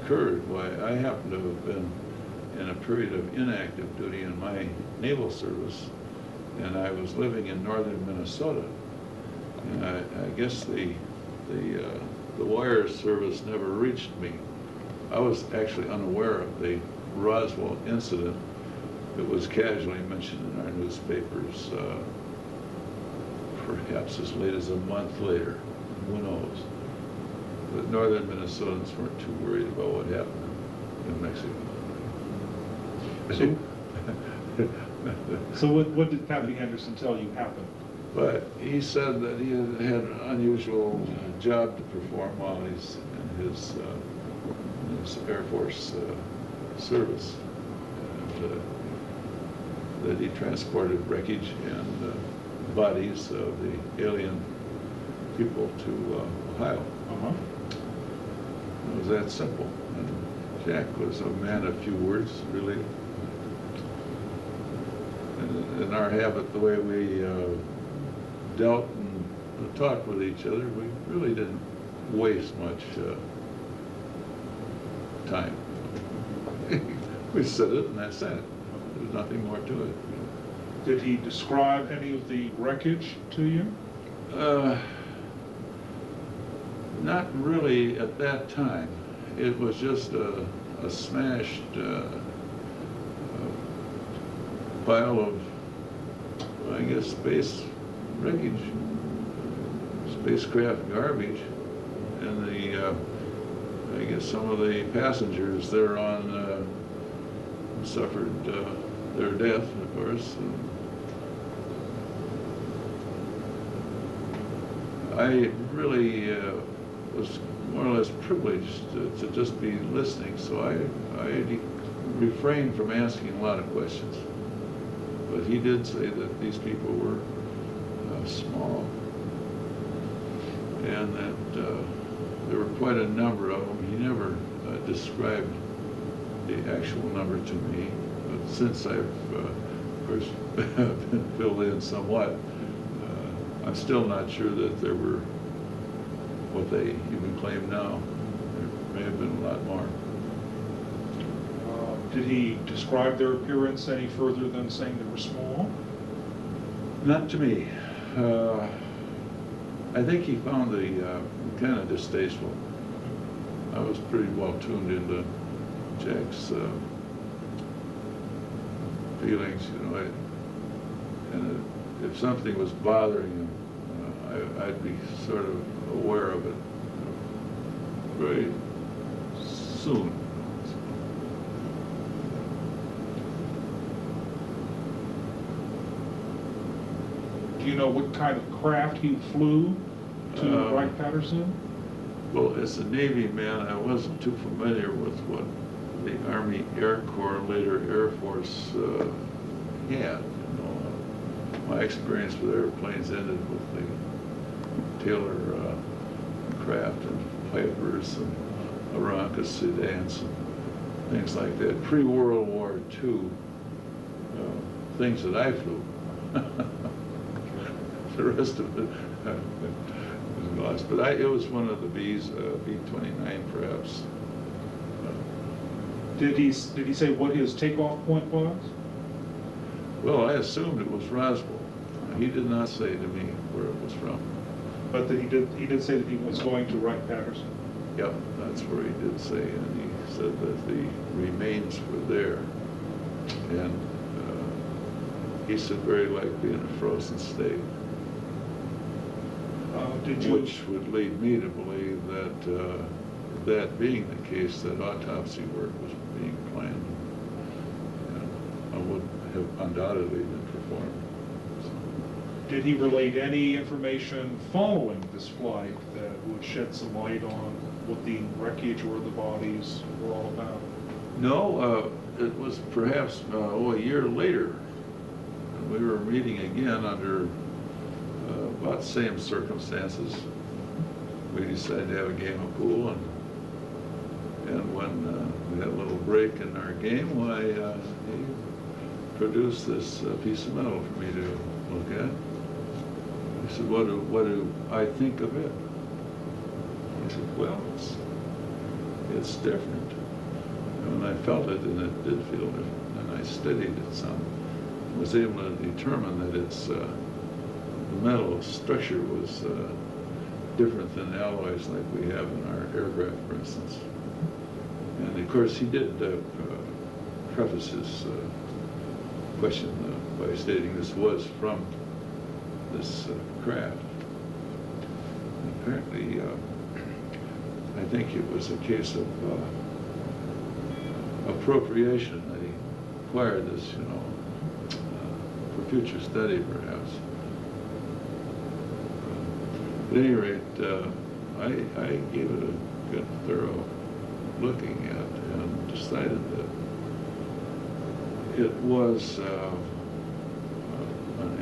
F: occurred, why, I happened to have been in a period of inactive duty in my naval service, and I was living in northern Minnesota. And I guess the wire service never reached me. I was actually unaware of the Roswell incident. It was casually mentioned in our newspapers, perhaps as late as a month later. Who knows? But northern Minnesotans weren't too worried about what happened in Mexico.
A: So what did Captain Henderson tell you happened?
F: But he said that he had an unusual job to perform while he's in his Air Force service, and that he transported wreckage and bodies of the alien people to Ohio.
A: Uh-huh.
F: It was that simple. And Jack was a man of few words, really. And in our habit, the way we dealt and talked with each other, we really didn't waste much time. We said it and that's it. There's nothing more to it.
A: Did he describe any of the wreckage to you?
F: Not really at that time. It was just a smashed pile of, I guess, space wreckage, spacecraft garbage, and I guess some of the passengers thereon suffered their death, of course. I really was more or less privileged to just be listening, so I refrained from asking a lot of questions. But he did say that these people were small, and that there were quite a number of them. He never described the actual number to me, but since I've, of course, been filled in somewhat, I'm still not sure that there were what they even claim now. There may have been a lot more.
A: Did he describe their appearance any further than saying they were small?
F: Not to me. I think he found the kind of distasteful. I was pretty well tuned into Jack's feelings, you know, and if something was bothering him, I'd be sort of aware of it very soon.
A: Do you know what kind of craft he flew to Wright-Patterson?
F: Well, as a Navy man, I wasn't too familiar with what the Army Air Corps, later Air Force, had. You know, my experience with airplanes ended with the Taylor craft and Pipers and Aranca sedans and things like that. Pre-World War II, things that I flew. The rest of it was lost. But it was one of the Bs, B-29 perhaps.
A: Did he say what his takeoff point was?
F: Well, I assumed it was Roswell. He did not say to me where it was from.
A: But that he did say that he was going to Wright-Patterson.
F: Yep, that's where he did say, and he said that the remains were there. And he said very likely in a frozen state. Which would lead me to believe that, that being the case, that autopsy work was being planned and would have undoubtedly been performed.
A: Did he relate any information following this flight that would shed some light on what the wreckage or the bodies were all about?
F: No, it was perhaps a year later. We were meeting again under about the same circumstances. We decided to have a game of pool, and when we had a little break in our game, why he produced this piece of metal for me to look at. He said, what do I think of it? He said, well, it's different. And I felt it, and it did feel different. And I studied it some. Was able to determine that its the metal structure was different than alloys like we have in our aircraft, for instance. And of course, he did preface his question by stating this was from this craft. And apparently, I think it was a case of appropriation, they acquired this, you know, for future study perhaps. At any rate, I gave it a good thorough looking at and decided that it was an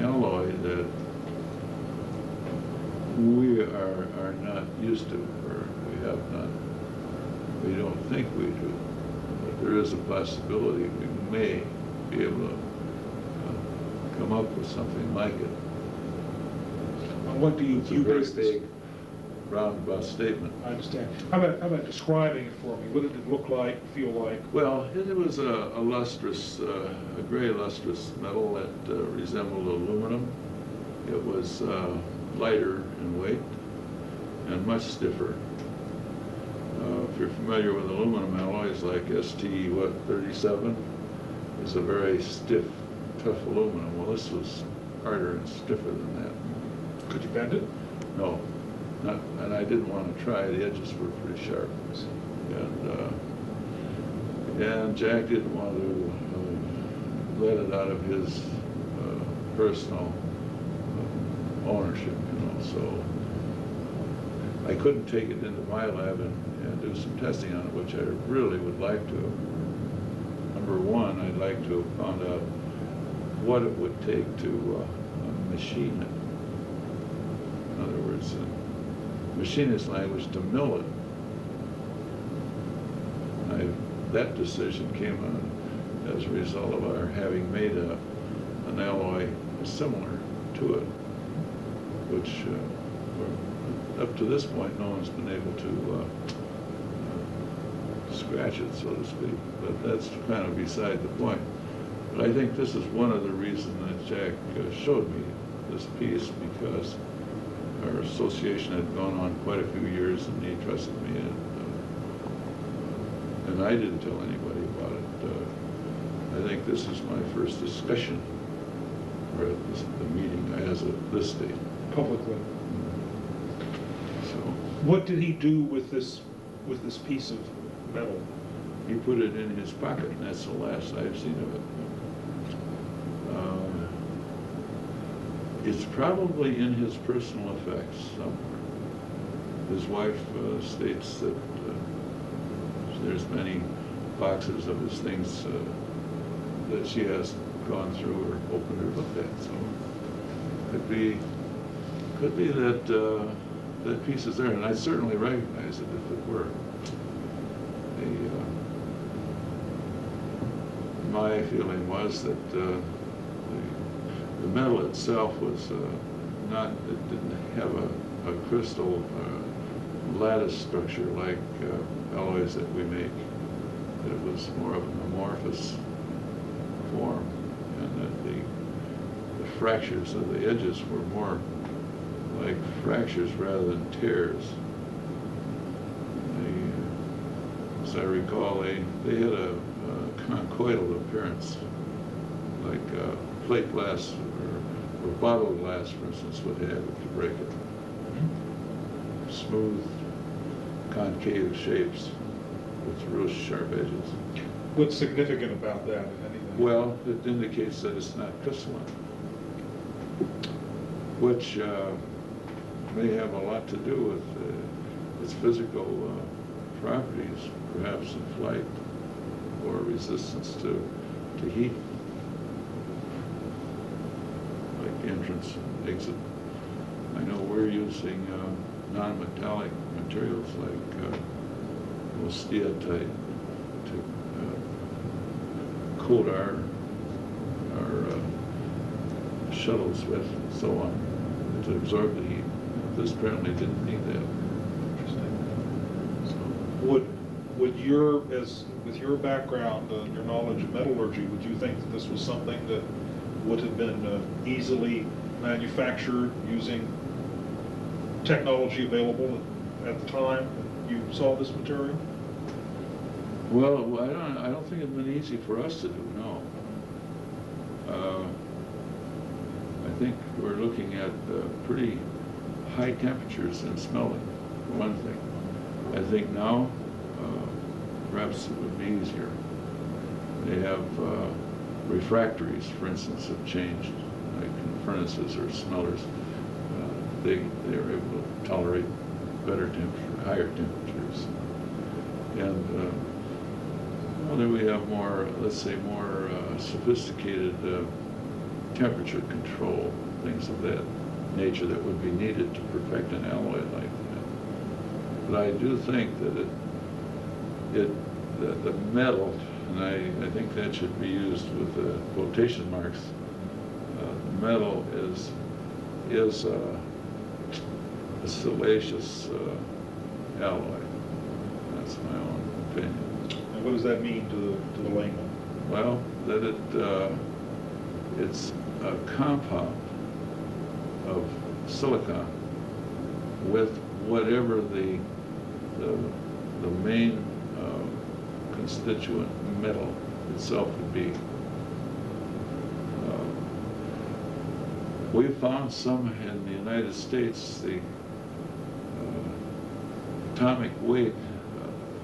F: alloy that we are not used to, or we don't think we do. But there is a possibility we may be able to come up with something like it.
A: What do you
F: It's a
A: view
F: very
A: as this?
F: big, roundabout statement.
A: I understand. How about describing it for me? What did it look like, feel like?
F: Well, it was a lustrous, a gray lustrous metal that resembled aluminum. It was lighter in weight and much stiffer. If you're familiar with aluminum alloys like ST-37, it's a very stiff, tough aluminum. Well, this was harder and stiffer than that.
A: Could you bend it?
F: No, not, and I didn't want to try. The edges were pretty sharp, and Jack didn't want to let it out of his personal ownership, you know. So I couldn't take it into my lab and do some testing on it, which I really would like to. Number one, I'd like to have found out what it would take to machine it. In other words, in machinist language, to mill it. That decision came on as a result of our having made an alloy similar to it, which up to this point no one's been able to scratch it, so to speak. But that's kind of beside the point. But I think this is one of the reasons that Jack showed me this piece, because our association had gone on quite a few years, and he trusted me, and I didn't tell anybody about it. I think this is my first discussion, or at the meeting as of this date.
A: Publicly.
F: So
A: What did he do with this piece of metal?
F: he put it in his pocket, and that's the last I've seen of it. It's probably in his personal effects somewhere. His wife states that there's many boxes of his things that she has gone through or opened or looked at. So could be that that piece is there, and I'd certainly recognize it if it were. My feeling was that the metal itself was not, it didn't have a crystal lattice structure like alloys that we make. That it was more of an amorphous form, and that the fractures of the edges were more like fractures rather than tears. As I recall, they had a conchoidal appearance, like plate glass or bottle glass, for instance, would have if you break it. Smooth, concave shapes with real sharp edges.
A: What's significant about that, if anything?
F: Well, it indicates that it's not crystalline, which may have a lot to do with its physical properties, perhaps in flight or resistance to heat, like entrance and exit. I know we're using non-metallic materials like steatite to coat our shuttles with, and so on, to absorb the heat. This apparently didn't need that. So,
A: Would with your background, your knowledge of metallurgy, would you think that this was something that would have been easily manufactured using technology available at the time you saw this material?
F: well, I don't think it'd been easy for us to do. No. I think we're looking at pretty high temperatures in smelting, for one thing. I think now perhaps it would be easier. They have refractories, for instance, have changed, like in furnaces or smelters. They're able to tolerate better temperature, higher temperatures. And well, then we have more, let's say, more sophisticated temperature control, things of that nature that would be needed to perfect an alloy like that. But I do think that the metal, and I think that should be used with quotation marks, metal is a salacious alloy. That's my own opinion.
A: And what does that mean to the layman?
F: Well, that it's a compound of silicon with whatever the main constituent metal itself would be. We found some in the United States, the atomic weight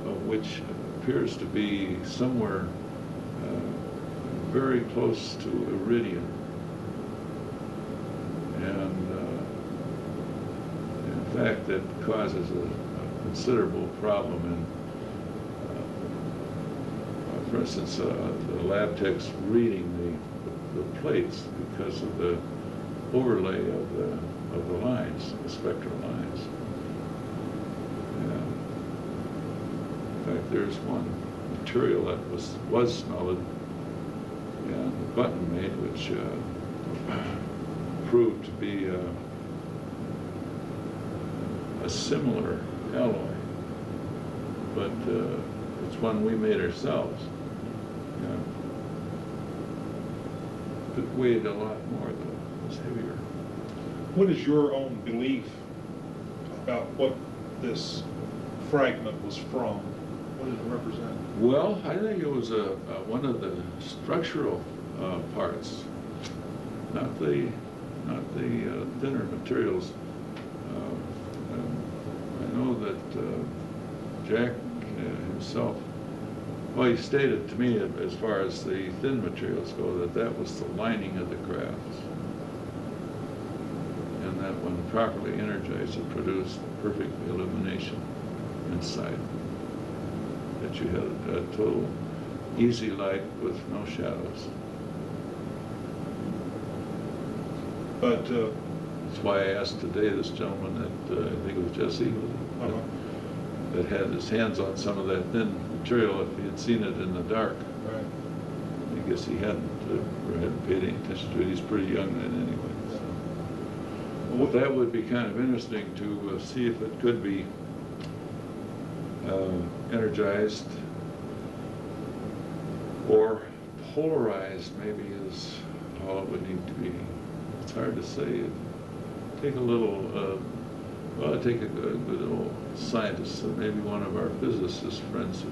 F: of which appears to be somewhere very close to iridium. And in fact, that causes a considerable problem in, for instance, the lab techs reading the plates because of the overlay of the lines, the spectral lines. And in fact, there's one material that was smelted and button made, which proved to be a similar alloy, but it's one we made ourselves. It weighed a lot more, though. It was heavier.
A: What is your own belief about what this fragment was from? What did it represent?
F: Well, I think it was one of the structural parts, not the thinner materials. I know that Jack himself, well, he stated to me, as far as the thin materials go, that was the lining of the crafts, and that when properly energized, it produced perfect illumination inside. That you had a total easy light with no shadows.
A: But
F: that's why I asked today this gentleman that I think it was Jesse, that had his hands on some of that thin material, if he had seen it in the dark.
A: right.
F: I guess he hadn't paid any attention to it. He's pretty young then anyway. So. Well, that would be kind of interesting to see if it could be energized or polarized, maybe, is all it would need to be. It's hard to say. It'd take a little, well, take a good old scientist, maybe one of our physicist friends who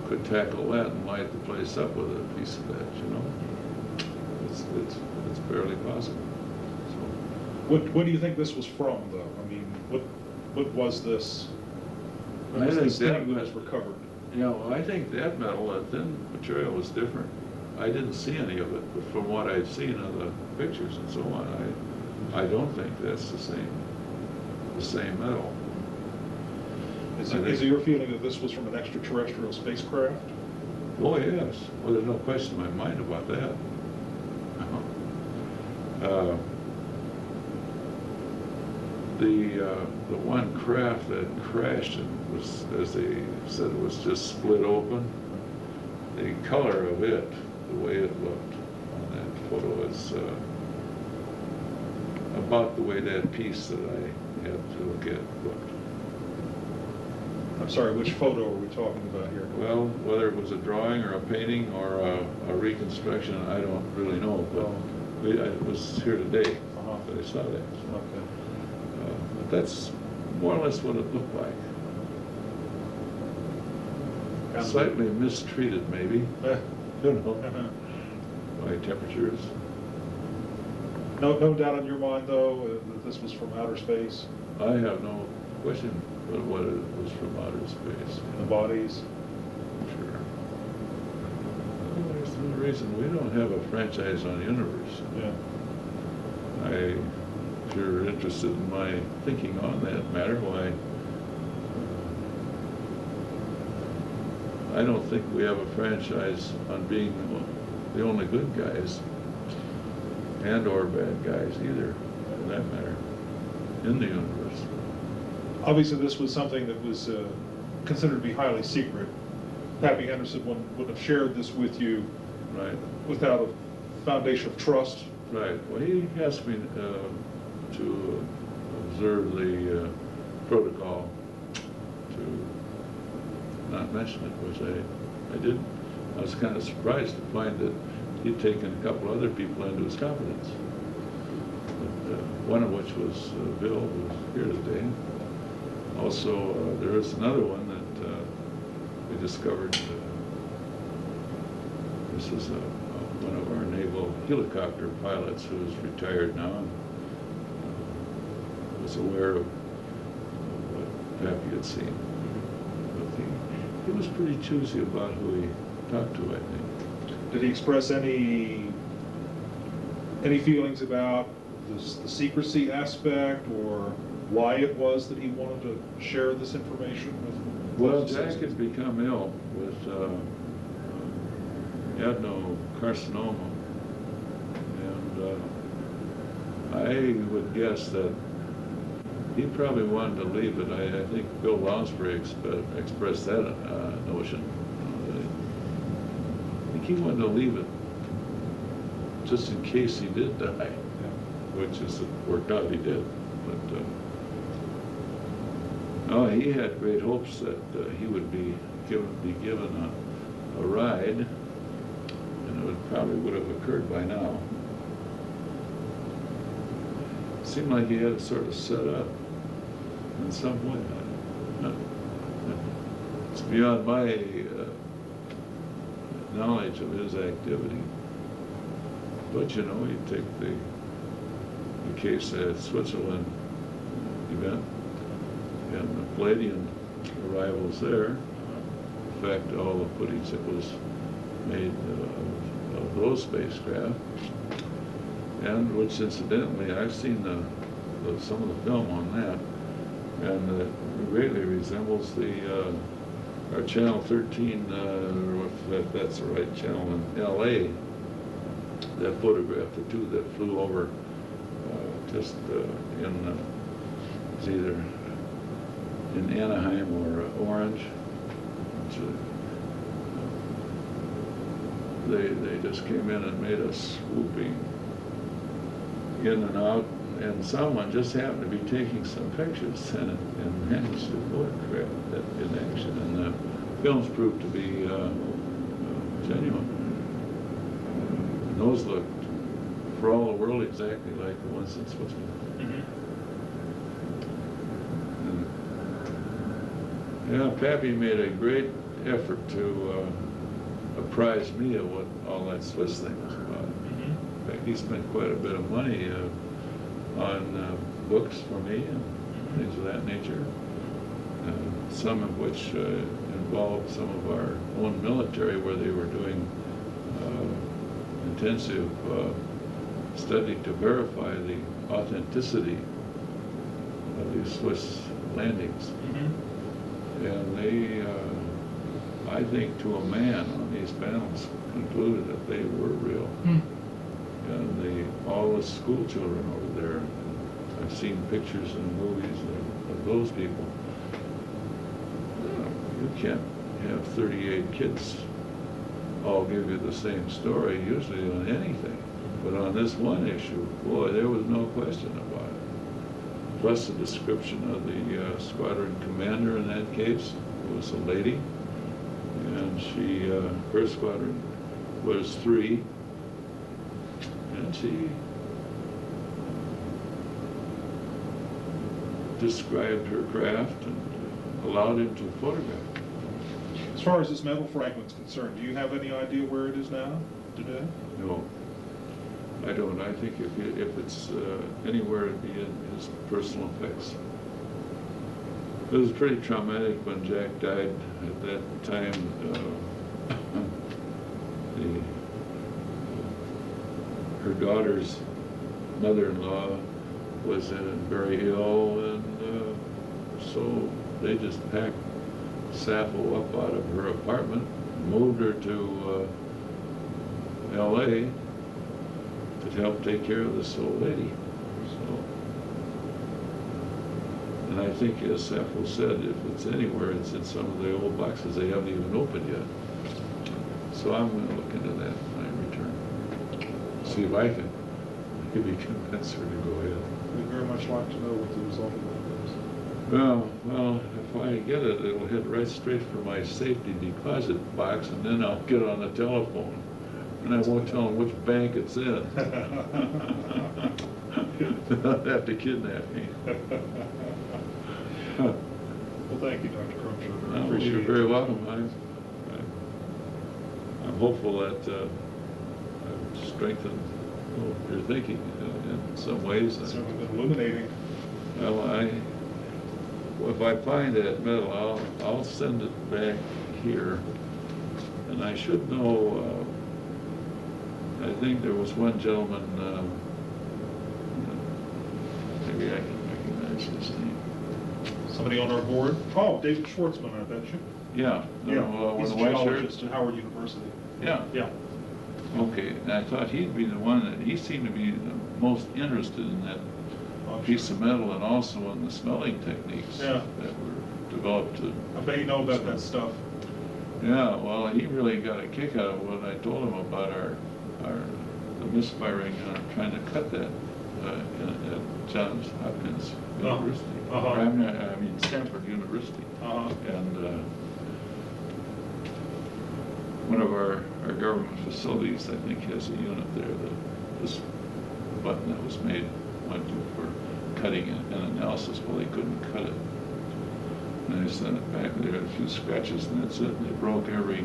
F: could tackle that and light the place up with a piece of that, you know. It's barely possible. So.
A: What do you think this was from, though? I mean, what was this? What was
F: I think
A: this
F: that
A: thing that was recovered?
F: You know, I think that metal, that thin material, was different. I didn't see any of it, but from what I've seen of the pictures and so on, I don't think that's the same metal.
A: Is it your feeling that this was from an extraterrestrial spacecraft?
F: Oh yes, well, there's no question in my mind about that. The one craft that crashed and was, as they said, it was just split open. The color of it, the way it looked on that photo, is about the way that piece that I had to look at looked.
A: I'm sorry, which photo are we talking about here?
F: Well, whether it was a drawing or a painting or a reconstruction, I don't really know, but I was here today, but I saw that.
A: Okay.
F: But that's more or less what it looked like. Slightly mistreated, maybe. You know, by temperatures.
A: No doubt in your mind, though, that this was from outer space?
F: I have no question but what it was from outer space.
A: The bodies?
F: Sure. no reason, we don't have a franchise on Universe.
A: Yeah.
F: If you're interested in my thinking on that matter, why, I don't think we have a franchise on being the only good guys and or bad guys either, for that matter, in the universe.
A: Obviously, this was something that was considered to be highly secret. Pappy Henderson wouldn't have shared this with you
F: Right.
A: without a foundation of trust.
F: Right. Well, he asked me to observe the protocol, to not mention it, which I didn't. I was kind of surprised to find that he'd taken a couple other people into his confidence. But, one of which was Bill, who's here today. Also, there is another one that we discovered. This is one of our naval helicopter pilots who's retired now and was aware of what Pappy had seen. But he was pretty choosy about who he talked to, I think.
A: Did he express any feelings about the secrecy aspect, or why it was that he wanted to share this information with?
F: Well, Jack had become ill with adenocarcinoma, and I would guess that he probably wanted to leave it. I think Bill Lounsbury expressed that notion. I think he wanted to leave it just in case he did die, which is worked out he did. But no, he had great hopes that he would be given a ride, and it would have occurred by now. It seemed like he had it sort of set up in some way. It's beyond my knowledge of his activity. But you know, you take the case at Switzerland event and the Palladian arrivals there. In fact, all the footage that was made of those spacecraft, and which incidentally I've seen some of the film on that, and it greatly resembles our Channel 13, if that's the right channel, in LA, that photograph, the two that flew over just it's either in Anaheim or Orange. They just came in and made a swooping in and out, and someone just happened to be taking some pictures and managed to photograph that in action, and the films proved to be genuine. And those looked, for all the world, exactly like the ones in Switzerland. Yeah, Pappy made a great effort to apprise me of what all that Swiss thing was about. In fact, he spent quite a bit of money on books for me and things of that nature, some of which involved some of our own military, where they were doing intensive study to verify the authenticity of these Swiss landings. And they, I think to a man on these panels, concluded that they were real. And all the school children over there, I've seen pictures and movies of those people. You can't have 38 kids all give you the same story, usually on anything. But on this one issue, boy, there was no question about it. Plus the description of the squadron commander in that case was a lady, and her squadron was 3, and she described her craft and allowed him to photograph.
A: As far as this metal fragment's concerned, do you have any idea where it is now, today?
F: No, I don't. I think if it's anywhere, it'd be in his personal effects. It was pretty traumatic when Jack died. At that time, the her daughter's mother-in-law was very ill, and so they just packed Sappho up out of her apartment, moved her to L.A. to help take care of this old lady. So, and I think, as Sappho said, if it's anywhere, it's in some of the old boxes they haven't even opened yet. So I'm going to look into that when I return. See if I can maybe convince her to go ahead.
A: We'd very much like to know what the result of that is.
F: Well, if I get it, it'll head right straight for my safety deposit box, and then I'll get on the telephone. And I won't tell them which bank it's in. They'll have to kidnap me.
A: Well, thank you, Dr. Crumshaw. I
F: Well,
A: appreciate
F: you're
A: it.
F: very welcome. I'm hopeful that I've strengthened your thinking in some ways.
A: It's certainly been illuminating.
F: Well, if I find that medal, I'll send it back here. And I should know, I think there was one gentleman, maybe I can recognize his name.
A: Somebody on our board? Oh, David Schwartzman, I bet you.
F: Yeah.
A: He's a
F: with the white shirt.
A: geologist at Howard University.
F: Yeah.
A: Yeah.
F: Okay, and I thought he'd be the one that, he seemed to be the most interested in that
A: Oh,
F: piece of metal, and also in the smelling techniques
A: Yeah.
F: that were developed to.
A: I bet you know about that stuff.
F: Yeah, well, he really got a kick out of when I told him about the misfiring, trying to cut that at Johns Hopkins University.
A: Uh-huh.
F: I mean Stanford University.
A: Uh-huh.
F: And one of our government facilities, I think, has a unit there that this button that was made went to for cutting an analysis. Well, they couldn't cut it. And they sent it back. There had a few scratches, and that's it. And they broke every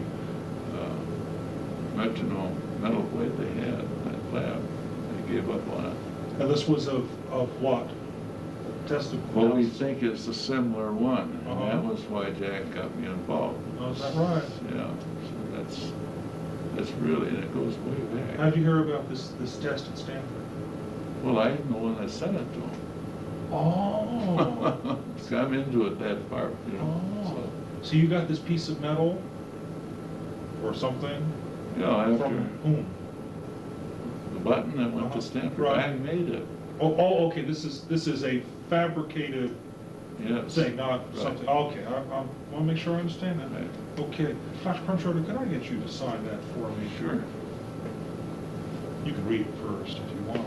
F: metronome metal blade they had in that lab. They gave up on it.
A: And this was of what? Tested.
F: Well, we think it's a similar one, and
A: Uh-huh.
F: that was why Jack got me involved.
A: Oh, is that right?
F: Yeah, so that's really, and it goes way back.
A: How'd you hear about this test at Stanford?
F: Well, I'm the one that sent it to him.
A: Oh.
F: So I'm into it that far, you know.
A: Oh. So you got this piece of metal or something
F: So, yeah, after
A: from whom?
F: the button that went
A: Uh-huh.
F: to Stanford,
A: Right.
F: I made it.
A: Oh, okay. This is a fabricated
F: Yes.
A: thing, not
F: Right.
A: something. Okay, I want to make sure I understand that.
F: Right.
A: Okay, Dr. Crumshaw, could I get you to sign that for me?
F: Sure.
A: You can read it first if you want.